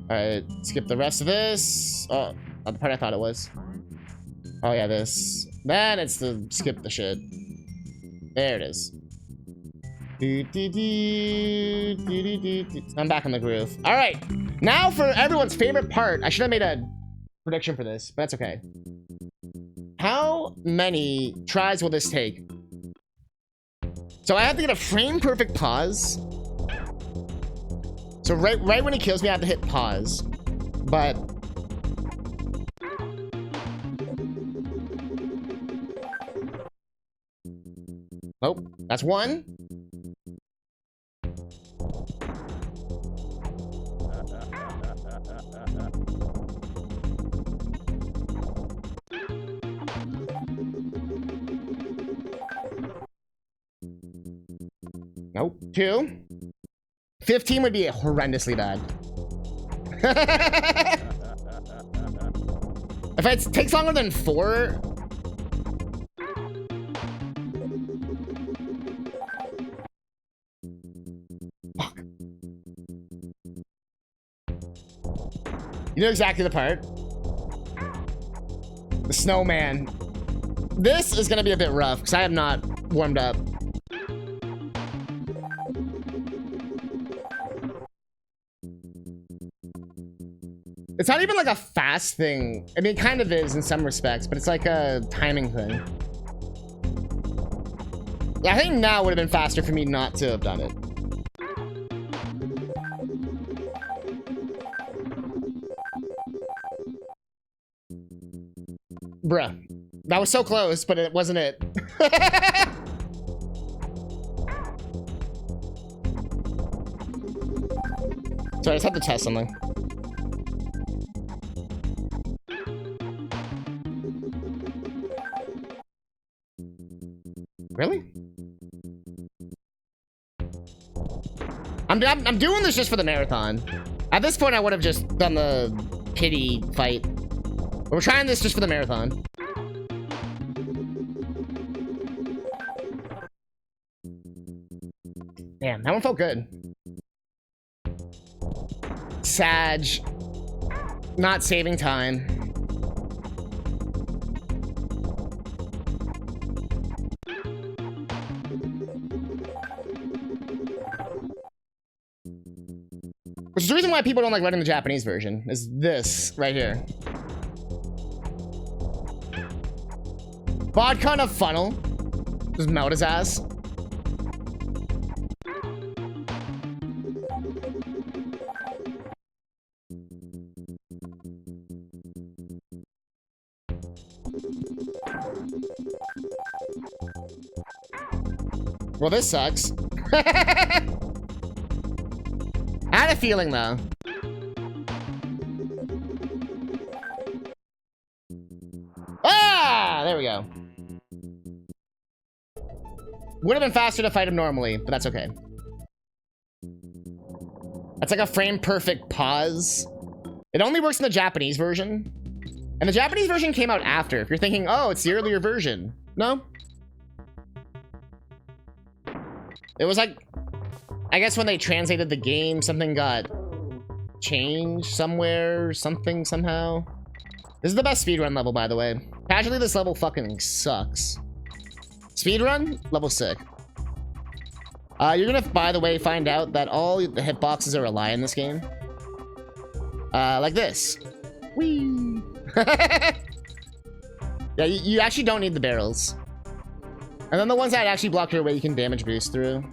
Alright, skip the rest of this. Oh, not the part I thought it was. Oh yeah, this. Then it's the skip the shit. There it is. I'm back in the groove. All right, now for everyone's favorite part. I should have made a prediction for this, but that's okay. How many tries will this take? So I have to get a frame perfect pause. So right when he kills me, I have to hit pause. But nope, that's one. Nope, two. 15 would be horrendously bad. If it takes longer than 4, fuck. You know exactly the part. The snowman. This is gonna be a bit rough because I have not warmed up. It's not even like a fast thing. I mean, it kind of is in some respects, but it's like a timing thing. Yeah, I think now would have been faster for me not to have done it. Bruh. That was so close, but it wasn't it. Sorry, I just had to test something. Really? I'm doing this just for the marathon. At this point, I would have just done the pity fight. But we're trying this just for the marathon. Damn, that one felt good. Sag. Not saving time. Which is the reason why people don't like running the Japanese version, is this right here. Vodka on a funnel. Just melt his ass. Well, this sucks. I had a feeling, though. Ah! There we go. Would have been faster to fight him normally, but that's okay. That's like a frame-perfect pause. It only works in the Japanese version. And the Japanese version came out after. If you're thinking, oh, it's the earlier version. No. It was like, I guess when they translated the game, something got changed somewhere, something, somehow. This is the best speedrun level, by the way. Casually, this level fucking sucks. Speedrun, level sick. You're gonna, by the way, find out that all the hitboxes are a lie in this game. Like this. Whee! Yeah, you actually don't need the barrels. And then the ones that actually block your way, you can damage boost through.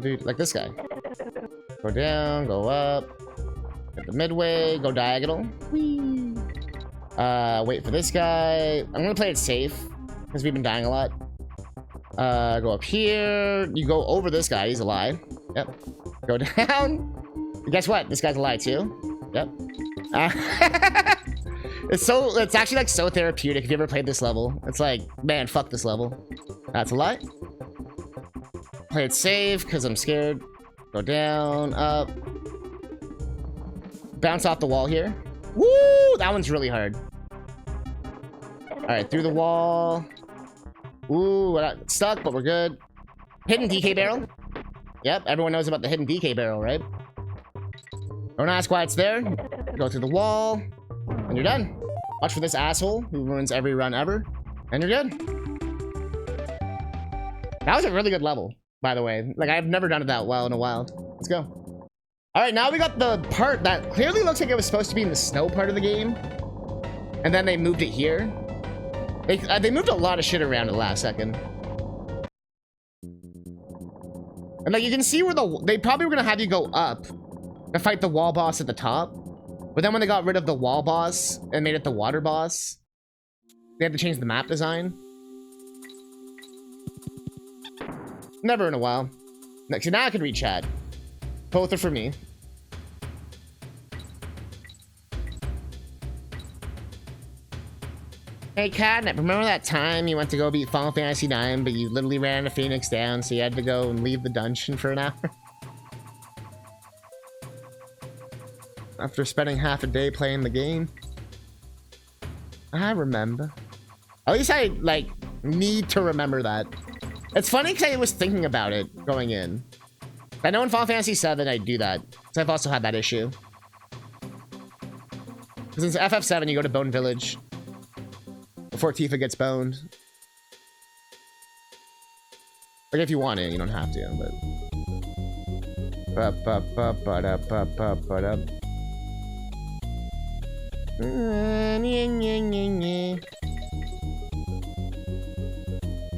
Dude, like this guy. Go down, go up. Hit the midway, go diagonal. Whee! Wait for this guy. I'm gonna play it safe, because we've been dying a lot. Go up here. You go over this guy, he's a lie. Yep. Go down. And guess what? This guy's a lie too. Yep. It's actually like so therapeutic if you ever played this level. It's like, man, fuck this level. That's a lie. Play it safe because I'm scared. Go down, up. Bounce off the wall here. Woo! That one's really hard. Alright, through the wall. Ooh, we're not stuck, but we're good. Hidden DK barrel. Yep, everyone knows about the hidden DK barrel, right? Don't ask why it's there. Go through the wall. And you're done. Watch for this asshole who ruins every run ever. And you're good. That was a really good level, by the way. Like, I've never done it that well in a while. Let's go. Alright, now we got the part that clearly looks like it was supposed to be in the snow part of the game. And then they moved it here. They moved a lot of shit around at the last second. And like, you can see where they probably were gonna have you go up to fight the wall boss at the top. But then when they got rid of the wall boss and made it the water boss, they had to change the map design. Never in a while. So now I can read chat. Both are for me. Hey Catnip, remember that time you went to go beat Final Fantasy 9, but you literally ran a Phoenix down, so you had to go and leave the dungeon for an hour? After spending half a day playing the game. I remember. At least I, like, need to remember that. It's funny because I was thinking about it going in. I know in Final Fantasy 7 I do that. Because I've also had that issue. Because in FF7 you go to Bone Village before Tifa gets boned. Like, if you want it, you don't have to, but...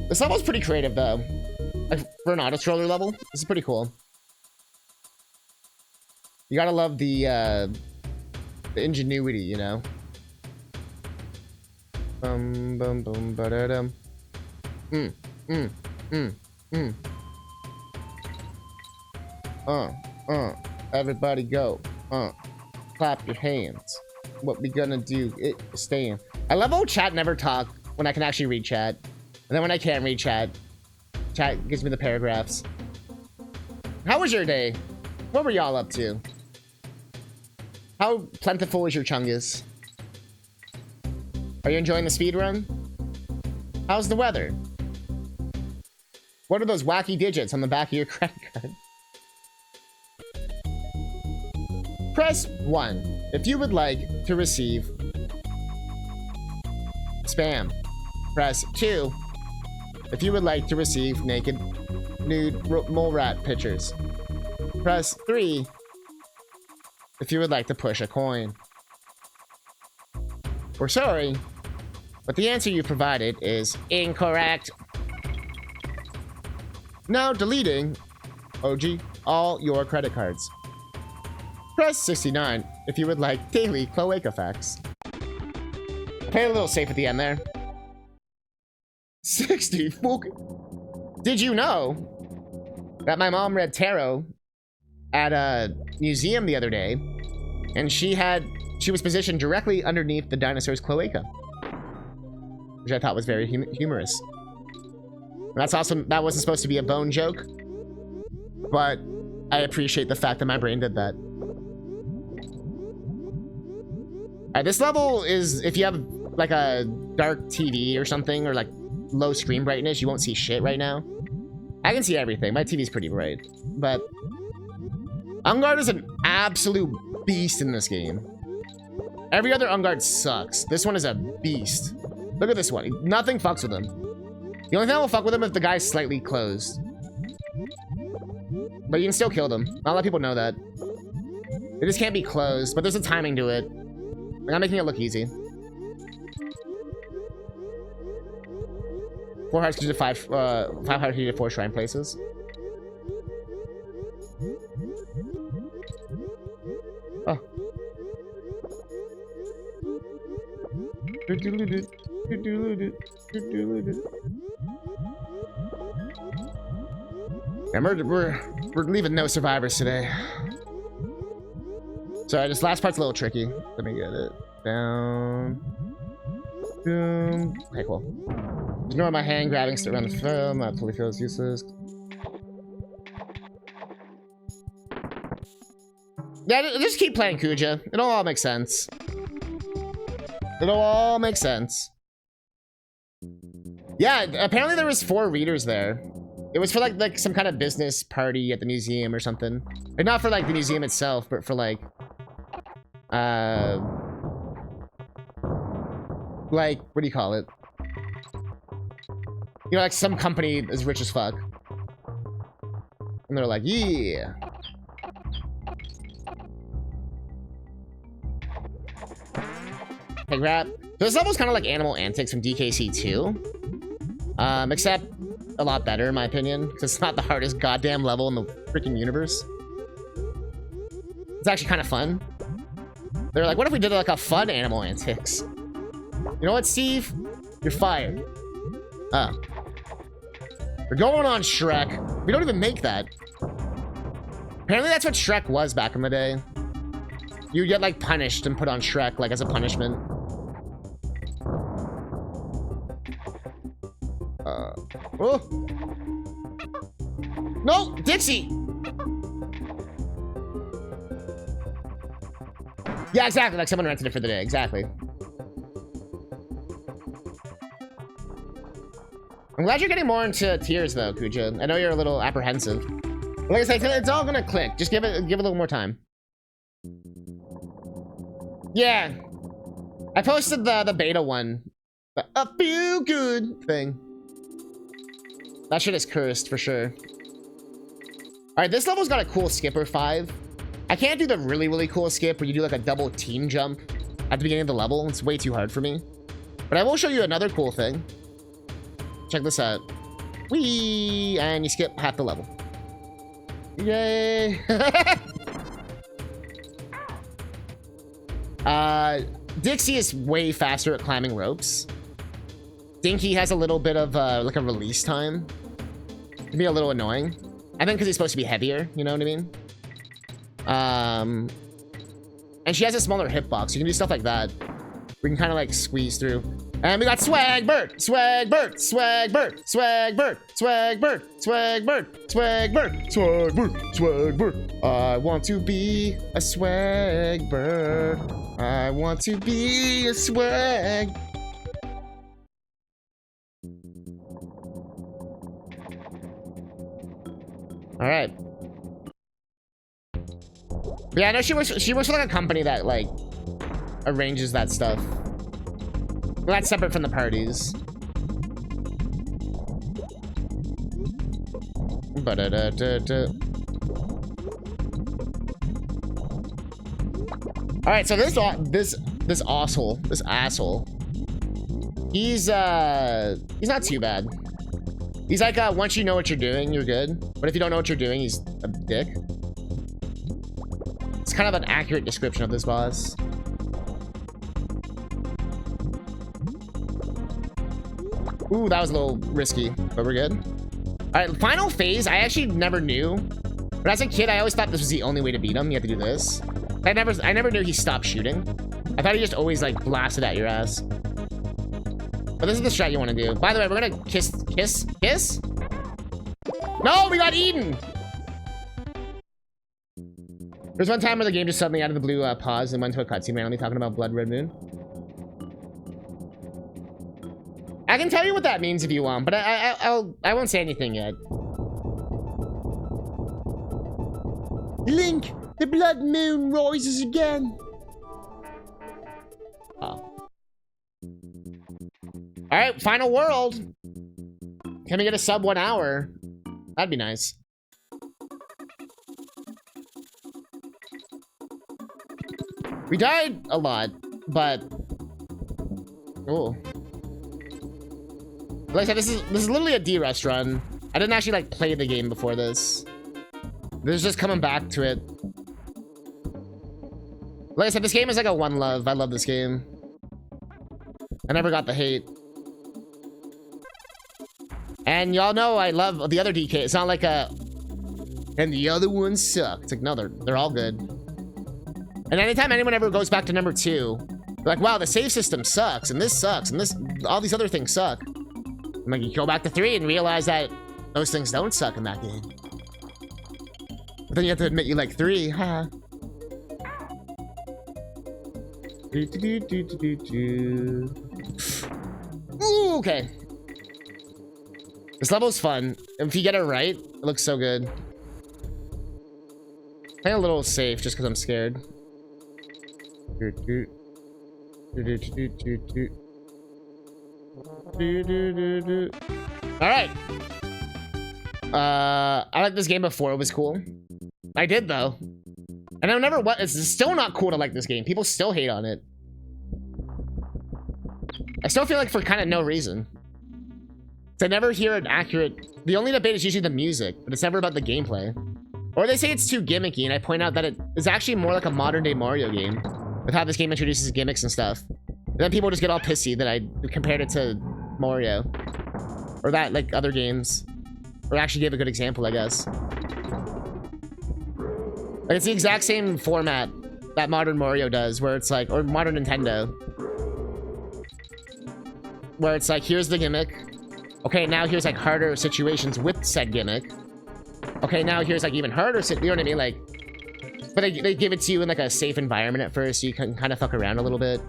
This level's pretty creative, though. Like, for an auto-scroller level, this is pretty cool. You gotta love the ingenuity, you know? Bum bum bum ba-da-dum. Everybody go. Clap your hands. What we gonna do? Stand. I love how chat never talk when I can actually read chat. And then when I can't read chat, chat gives me the paragraphs. How was your day? What were y'all up to? How plentiful is your chungus? Are you enjoying the speed run? How's the weather? What are those wacky digits on the back of your credit card? Press 1 if you would like to receive spam. Press 2 if you would like to receive naked nude mole rat pictures. Press 3 if you would like to push a coin. We're sorry, but the answer you provided is incorrect. Now deleting OG all your credit cards. Press 69 if you would like daily cloaca facts. Play a little safe at the end there. 60 fuck. Did you know that my mom read tarot at a museum the other day, and she was positioned directly underneath the dinosaur's cloaca, which I thought was very humorous. That's awesome. That wasn't supposed to be a bone joke, but I appreciate the fact that my brain did that. This level is, if you have like a dark TV or something, or like low screen brightness, you won't see shit right now. I can see everything. My TV's pretty bright, but Ungard is an absolute beast in this game. Every other Ungard sucks. This one is a beast. Look at this one. Nothing fucks with him. The only thing that will fuck with him is if the guy's slightly closed. But you can still kill them. Not a lot of people know that. They just can't be closed, but there's a timing to it. Like, I'm making it look easy. 4 hearts due to 5 hearts due to 4 shrine places. Oh. And we're leaving no survivors today. Sorry, this last part's a little tricky. Let me get it down. Boom. Okay, cool. Ignore my hand grabbing around the film. That totally feels useless. Yeah, just keep playing Kuja. It'll all make sense. It'll all make sense. Yeah, apparently there was 4 readers there. It was for like some kind of business party at the museum or something. Or not for like the museum itself, but for like what do you call it? You know, like some company is rich as fuck. And they're like, yeah. Hey, grab. So this level's kind of like Animal Antics from DKC2. Except a lot better, in my opinion. Because it's not the hardest goddamn level in the freaking universe. It's actually kind of fun. They're like, what if we did like a fun Animal Antics? You know what, Steve? You're fired. Oh. We're going on Shrek. We don't even make that. Apparently that's what Shrek was back in the day. You get like punished and put on Shrek like as a punishment. Oh. No, Dixie. Yeah, exactly. Like someone rented it for the day. Exactly. I'm glad you're getting more into tears though, Kuja. I know you're a little apprehensive. Like I said, it's all gonna click. Just give it a little more time. Yeah. I posted the beta one. A feel good thing. That shit is cursed for sure. Alright, this level's got a cool skipper 5. I can't do the really cool skip where you do like a double team jump at the beginning of the level. It's way too hard for me. But I will show you another cool thing. Check this out. Whee! And you skip half the level. Yay! Dixie is way faster at climbing ropes. Dinky has a little bit of like a release time. It can be a little annoying. I think because he's supposed to be heavier, you know what I mean? And she has a smaller hitbox. You can do stuff like that. We can kind of like squeeze through. And we got Swagbert, Swagbert, Swagbert, Swagbert, Swagbert, Swagbert, Swagbert, Swagbert, Swagbert. I want to be a Swagbert. I want to be a swag. All right. But yeah, I know she works for like a company that like arranges that stuff. Well, that's separate from the parties. All right, so this asshole, he's not too bad. He's like, once you know what you're doing, you're good. But if you don't know what you're doing, he's a dick. It's kind of an accurate description of this boss. Ooh, that was a little risky, but we're good. All right, final phase. I actually never knew. But as a kid, I always thought this was the only way to beat him. You have to do this. I never knew he stopped shooting. I thought he just always like blasted at your ass. But this is the strat you want to do. By the way, we're gonna kiss. No, we got eaten. There's one time where the game just suddenly out of the blue paused and went to a cutscene randomly talking about Blood Red Moon. I can tell you what that means if you want, but I won't say anything yet. Link, the blood moon rises again. Oh. All right, final world. Can we get a sub 1 hour? That'd be nice. We died a lot, but oh. Like I said, this is literally a D-Rest run. I didn't actually like play the game before this. This is just coming back to it. Like I said, this game is like a one love. I love this game. I never got the hate. And y'all know I love the other DK. It's not like a... And the other ones suck. It's like, no, they're all good. And anytime anyone ever goes back to number 2, they're like, wow, the save system sucks, and this sucks, and all these other things suck. I'm like, you go back to 3 and realize that those things don't suck in that game. But then you have to admit you like 3, huh? Ooh, okay. This level's fun. If you get it right, it looks so good. Playing a little safe just because I'm scared. Alright. I liked this game before it was cool. I did though. And I never what it's still not cool to like this game. People still hate on it. I still feel like for kind of no reason. I never hear an accurate... The only debate is usually the music, but it's never about the gameplay. Or they say it's too gimmicky, and I point out that it is actually more like a modern-day Mario game, with how this game introduces gimmicks and stuff. And then people just get all pissy that I compared it to Mario. Or that, like, other games. Or actually gave a good example, I guess. Like, it's the exact same format that modern Mario does, where it's like... Or modern Nintendo. Where it's like, here's the gimmick. Okay, now here's like harder situations with said gimmick. Okay, now here's like even harder, you know what I mean? Like, but they give it to you in like a safe environment at first, so you can kind of fuck around a little bit.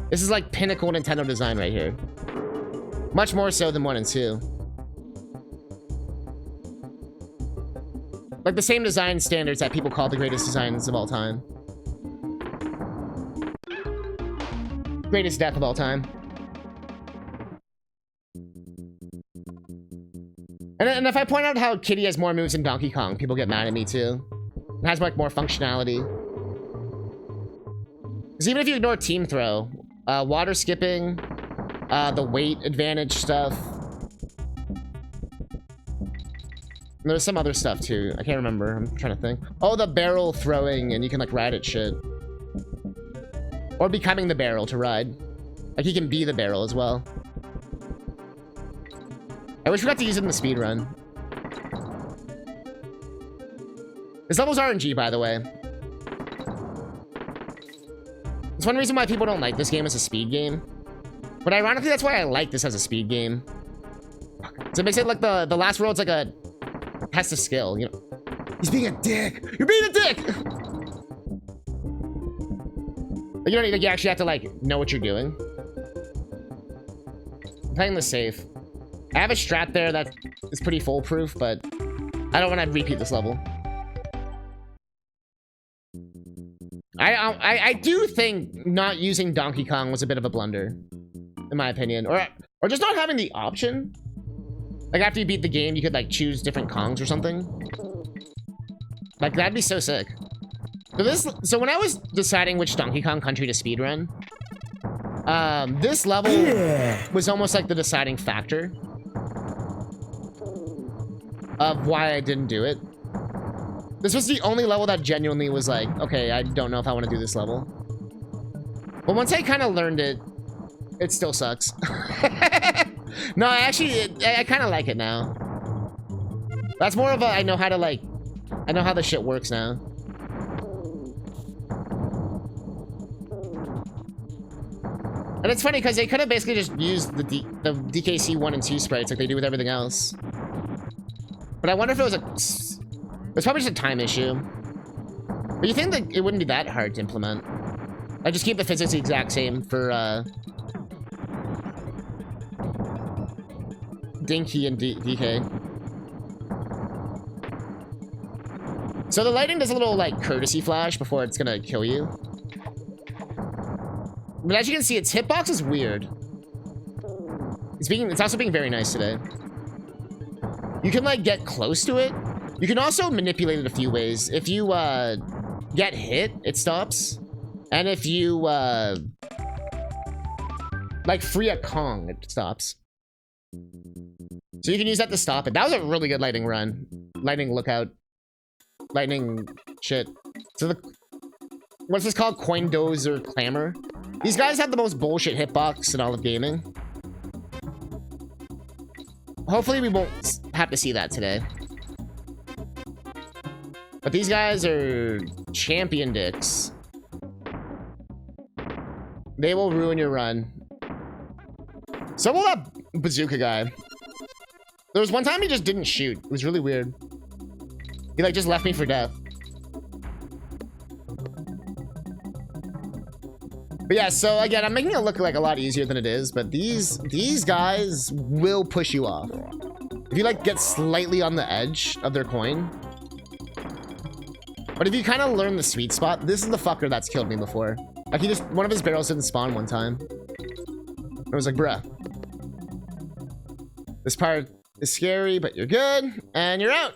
This is like pinnacle Nintendo design right here. Much more so than 1 and 2. Like the same design standards that people call the greatest designs of all time. Greatest death of all time. And if I point out how Kitty has more moves than Donkey Kong, people get mad at me too. It has like more functionality. Because even if you ignore team throw, water skipping, the weight advantage stuff. And there's some other stuff too. I can't remember. I'm trying to think. Oh, the barrel throwing, and you can like ride it shit. Or becoming the barrel to ride. Like you can be the barrel as well. I wish we got to use it in the speedrun. This level's RNG, by the way. It's one reason why people don't like this game as a speed game. But ironically, that's why I like this as a speed game. So it makes it like the last world's like a test of skill, you know? He's being a dick! You're being a dick! You don't even, you actually have to like know what you're doing. I'm playing this safe. I have a strat there that is pretty foolproof, but I don't want to repeat this level. I do think not using Donkey Kong was a bit of a blunder, in my opinion, or just not having the option. Like after you beat the game, you could like choose different Kongs or something. Like that'd be so sick. So when I was deciding which Donkey Kong country to speedrun, this level was almost like the deciding factor of why I didn't do it. This was the only level that genuinely was like, okay, I don't know if I want to do this level. But once I kind of learned it, it still sucks. No, I kind of like it now. That's more of a, I know how the shit works now. And it's funny because they could have basically just used the DKC 1 and 2 sprites like they do with everything else. But I wonder if it was it's probably just a time issue. But you think that it wouldn't be that hard to implement? I just keep the physics the exact same for Dinky and DK. So the lighting does a little like courtesy flash before it's gonna kill you. But as you can see, its hitbox is weird. It's also being very nice today. You can like get close to it. You can also manipulate it a few ways. If you get hit, it stops. And if you like free a Kong, it stops. So you can use that to stop it. That was a really good lightning run. Lightning lookout. Lightning shit. So what's this called? Coindozer Clamor. These guys have the most bullshit hitbox in all of gaming. Hopefully we won't have to see that today. But these guys are champion dicks. They will ruin your run. So will that bazooka guy. There was one time he just didn't shoot. It was really weird. He like just left me for death. But yeah, so again, I'm making it look like a lot easier than it is, but these guys will push you off. If you like get slightly on the edge of their coin. But if you kind of learn the sweet spot, this is the fucker that's killed me before. Like one of his barrels didn't spawn one time. I was like, bruh. This part is scary, but you're good, and you're out.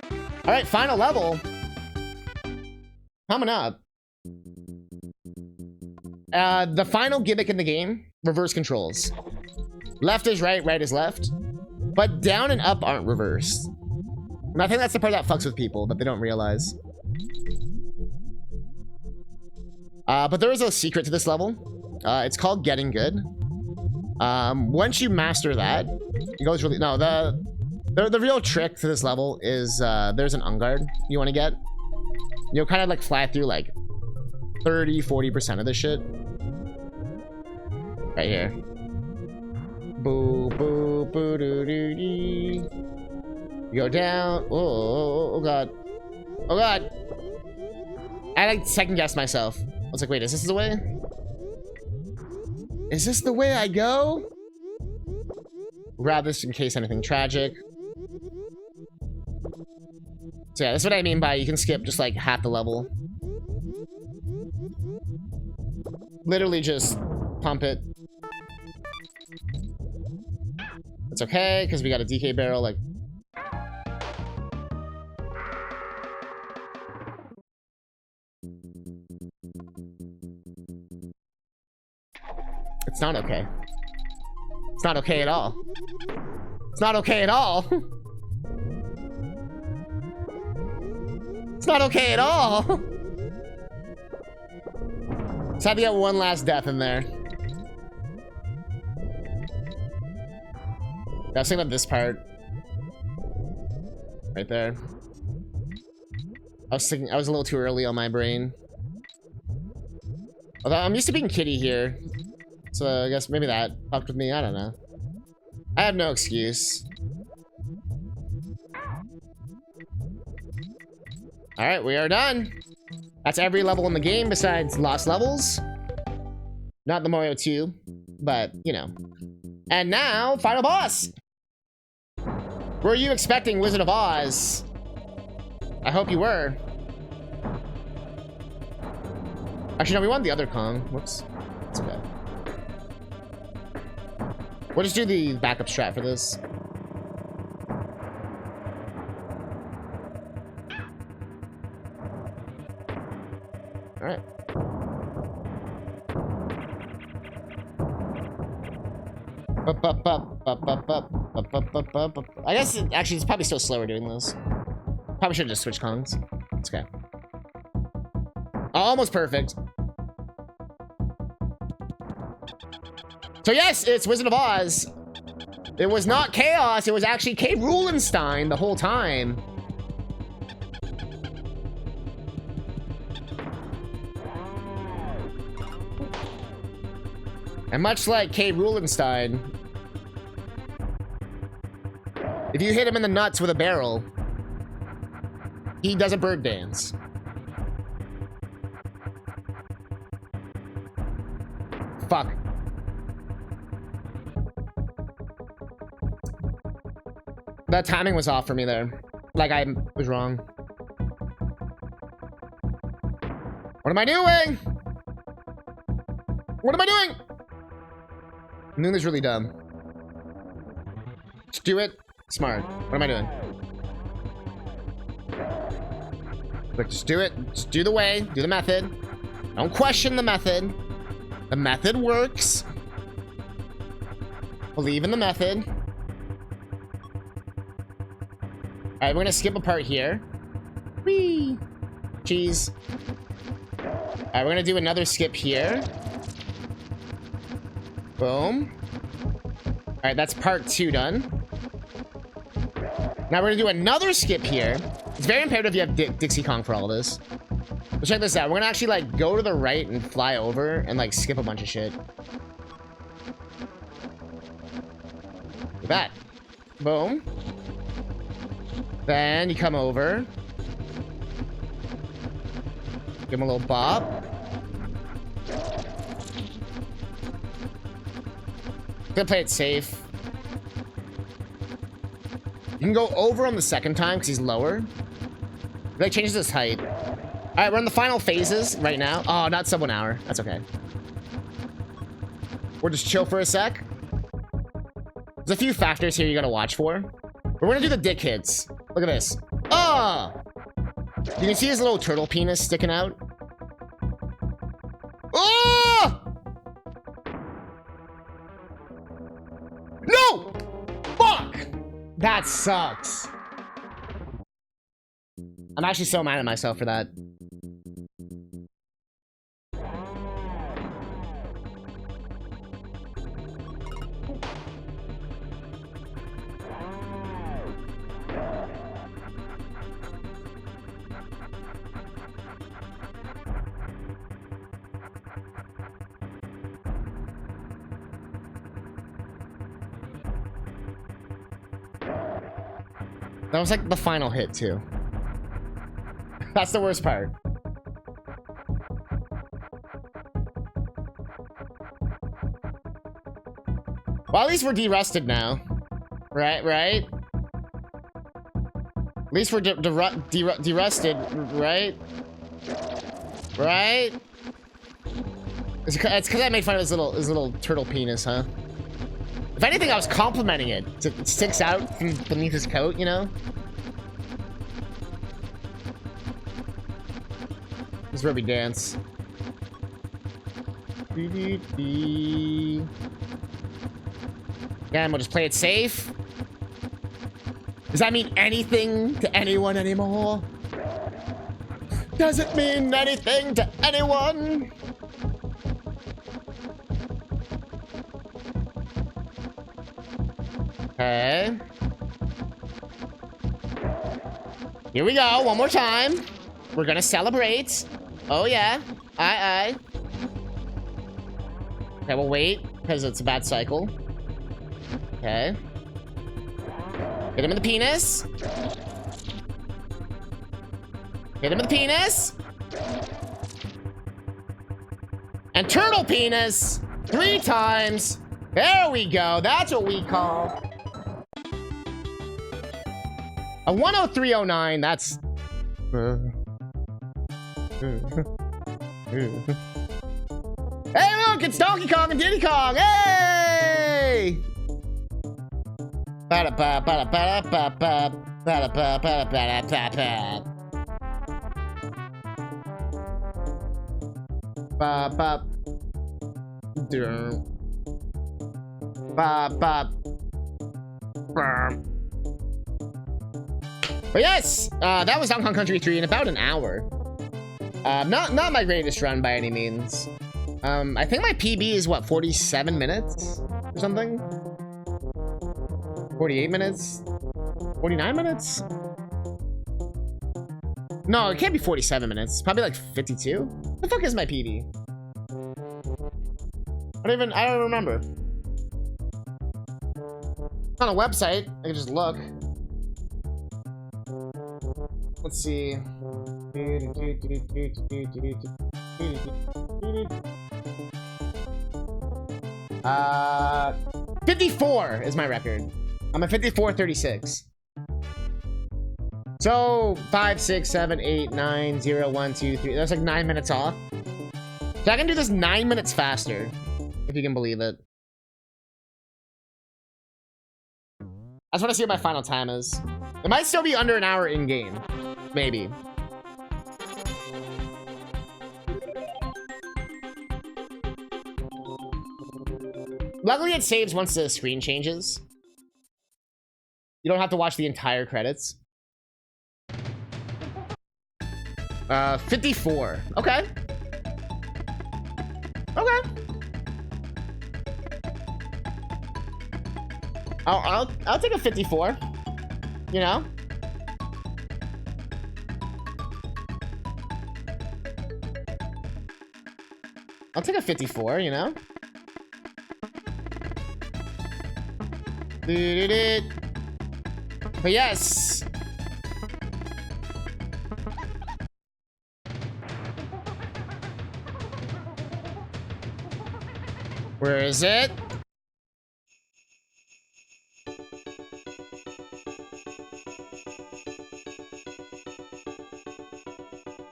All right, final level. Coming up. The final gimmick in the game, reverse controls. Left is right, right is left. But down and up aren't reversed. And I think that's the part that fucks with people, but they don't realize. But there is a secret to this level. It's called getting good. Once you master that, it goes really... No, the real trick to this level is there's an unguard you want to get. You'll kind of like fly through like 30-40% of this shit. Right here. Boo, boo, boo, doo, doo, dee. You go down. Oh, god. Oh, god. I like second-guessed myself. I was like, wait, is this the way? Is this the way I go? Grab this in case anything tragic. So yeah, that's what I mean by you can skip just like half the level. Literally just pump it. It's okay, because we got a DK barrel, like... It's not okay. It's not okay at all. It's not okay at all. It's not okay at all. Let's have to get one last death in there. I was thinking about this part. Right there. I was a little too early on my brain. Although I'm used to being kitty here. So I guess maybe that fucked with me. I don't know. I have no excuse. All right, we are done. That's every level in the game besides lost levels. Not the Mario 2, but you know. And now, final boss. Were you expecting Wizard of Oz? I hope you were. Actually, no, we want the other Kong. Whoops. That's okay. We'll just do the backup strat for this. All right. I guess actually it's probably still slower doing this. Probably should have just switched Kongs. It's okay. Almost perfect. So yes, it's Wizard of Oz. It was not Chaos. It was actually K. Rulenstein the whole time. And much like K. Rulenstein, if you hit him in the nuts with a barrel, he does a bird dance. Fuck. That timing was off for me there. Like I was wrong. What am I doing? What am I doing? Noon is really dumb. Just do it. Smart. What am I doing? Look, just do it. Just do the way. Do the method. Don't question the method. The method works. Believe in the method. Alright, we're gonna skip a part here. Whee! Cheese. Alright, we're gonna do another skip here. Boom. Alright, that's part 2 done. Now we're gonna do another skip here. It's very imperative you have Dixie Kong for all of this. But check this out. We're gonna actually like go to the right and fly over and like skip a bunch of shit. Like that. Boom. Then you come over. Give him a little bop. Gonna play it safe. You can go over on the second time because he's lower. It like changes his height. All right, we're in the final phases right now. Oh, not sub 1 hour. That's okay. We'll just chill for a sec. There's a few factors here you gotta watch for. We're gonna do the dick hits. Look at this. Oh! You can see his little turtle penis sticking out. Oh! No! Fuck! That sucks. I'm actually so mad at myself for that. That was like the final hit too. That's the worst part. Well, at least we're de-rusted now. Right? At least we're de-rusted, right? Right? It's because I made fun of his little turtle penis, huh? If anything, I was complimenting it. It sticks out from beneath his coat, you know? This is where we dance. Again, we'll just play it safe. Does that mean anything to anyone anymore? Does it mean anything to anyone? Okay. Here we go, one more time. We're gonna celebrate. Oh yeah. Aye. Okay, we'll wait, because it's a bad cycle. Okay. Hit him in the penis. Hit him in the penis. And turtle penis 3 times. There we go. That's what we call a 10309. That's hey, look, it's Donkey Kong and Diddy Kong. Hey! But yes, that was Donkey Kong Country 3 in about an hour. Not my greatest run by any means. I think my PB is what, 47 minutes or something? 48 minutes? 49 minutes? No, it can't be 47 minutes. Probably like 52. What the fuck is my PB? I don't remember. It's on a website. I can just look. Let's see. 54 is my record. I'm at 54:36. So 5, 6, 7, 8, 9, 0, 1, 2, 3. That's like 9 minutes off. So I can do this 9 minutes faster, if you can believe it. I just want to see what my final time is. It might still be under an hour in game, maybe. Luckily, it saves once the screen changes. You don't have to watch the entire credits. 54. Okay. Okay. I'll take a 54. You know? I'll take a 54, you know? But yes. Where is it?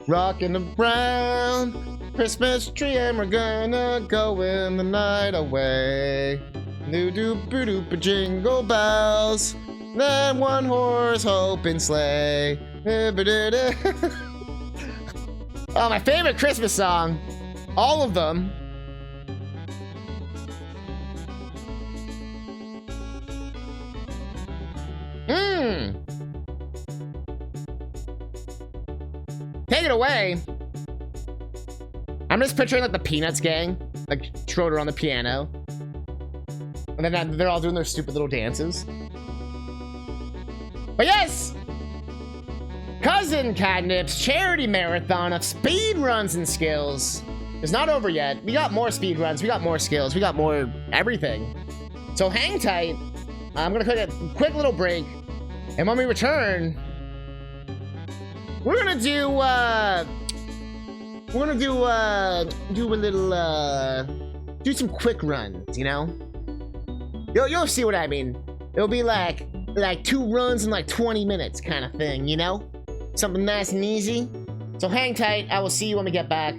Rocking around Christmas tree, and we're gonna go in the night away. New doop doop jingle bells, then one horse open sleigh. Oh, my favorite Christmas song. All of them. Take it away. I'm just picturing like the Peanuts gang, like Schroeder on the piano. And then they're all doing their stupid little dances. But yes! CousinCatnip's charity marathon of speedruns and skills is not over yet. We got more speedruns, we got more skills, we got more everything. So hang tight. I'm gonna take a quick little break. And when we return, we're gonna do do some quick runs, you know? You'll see what I mean. It'll be like 2 runs in like 20 minutes kind of thing, you know? Something nice and easy. So hang tight. I will see you when we get back.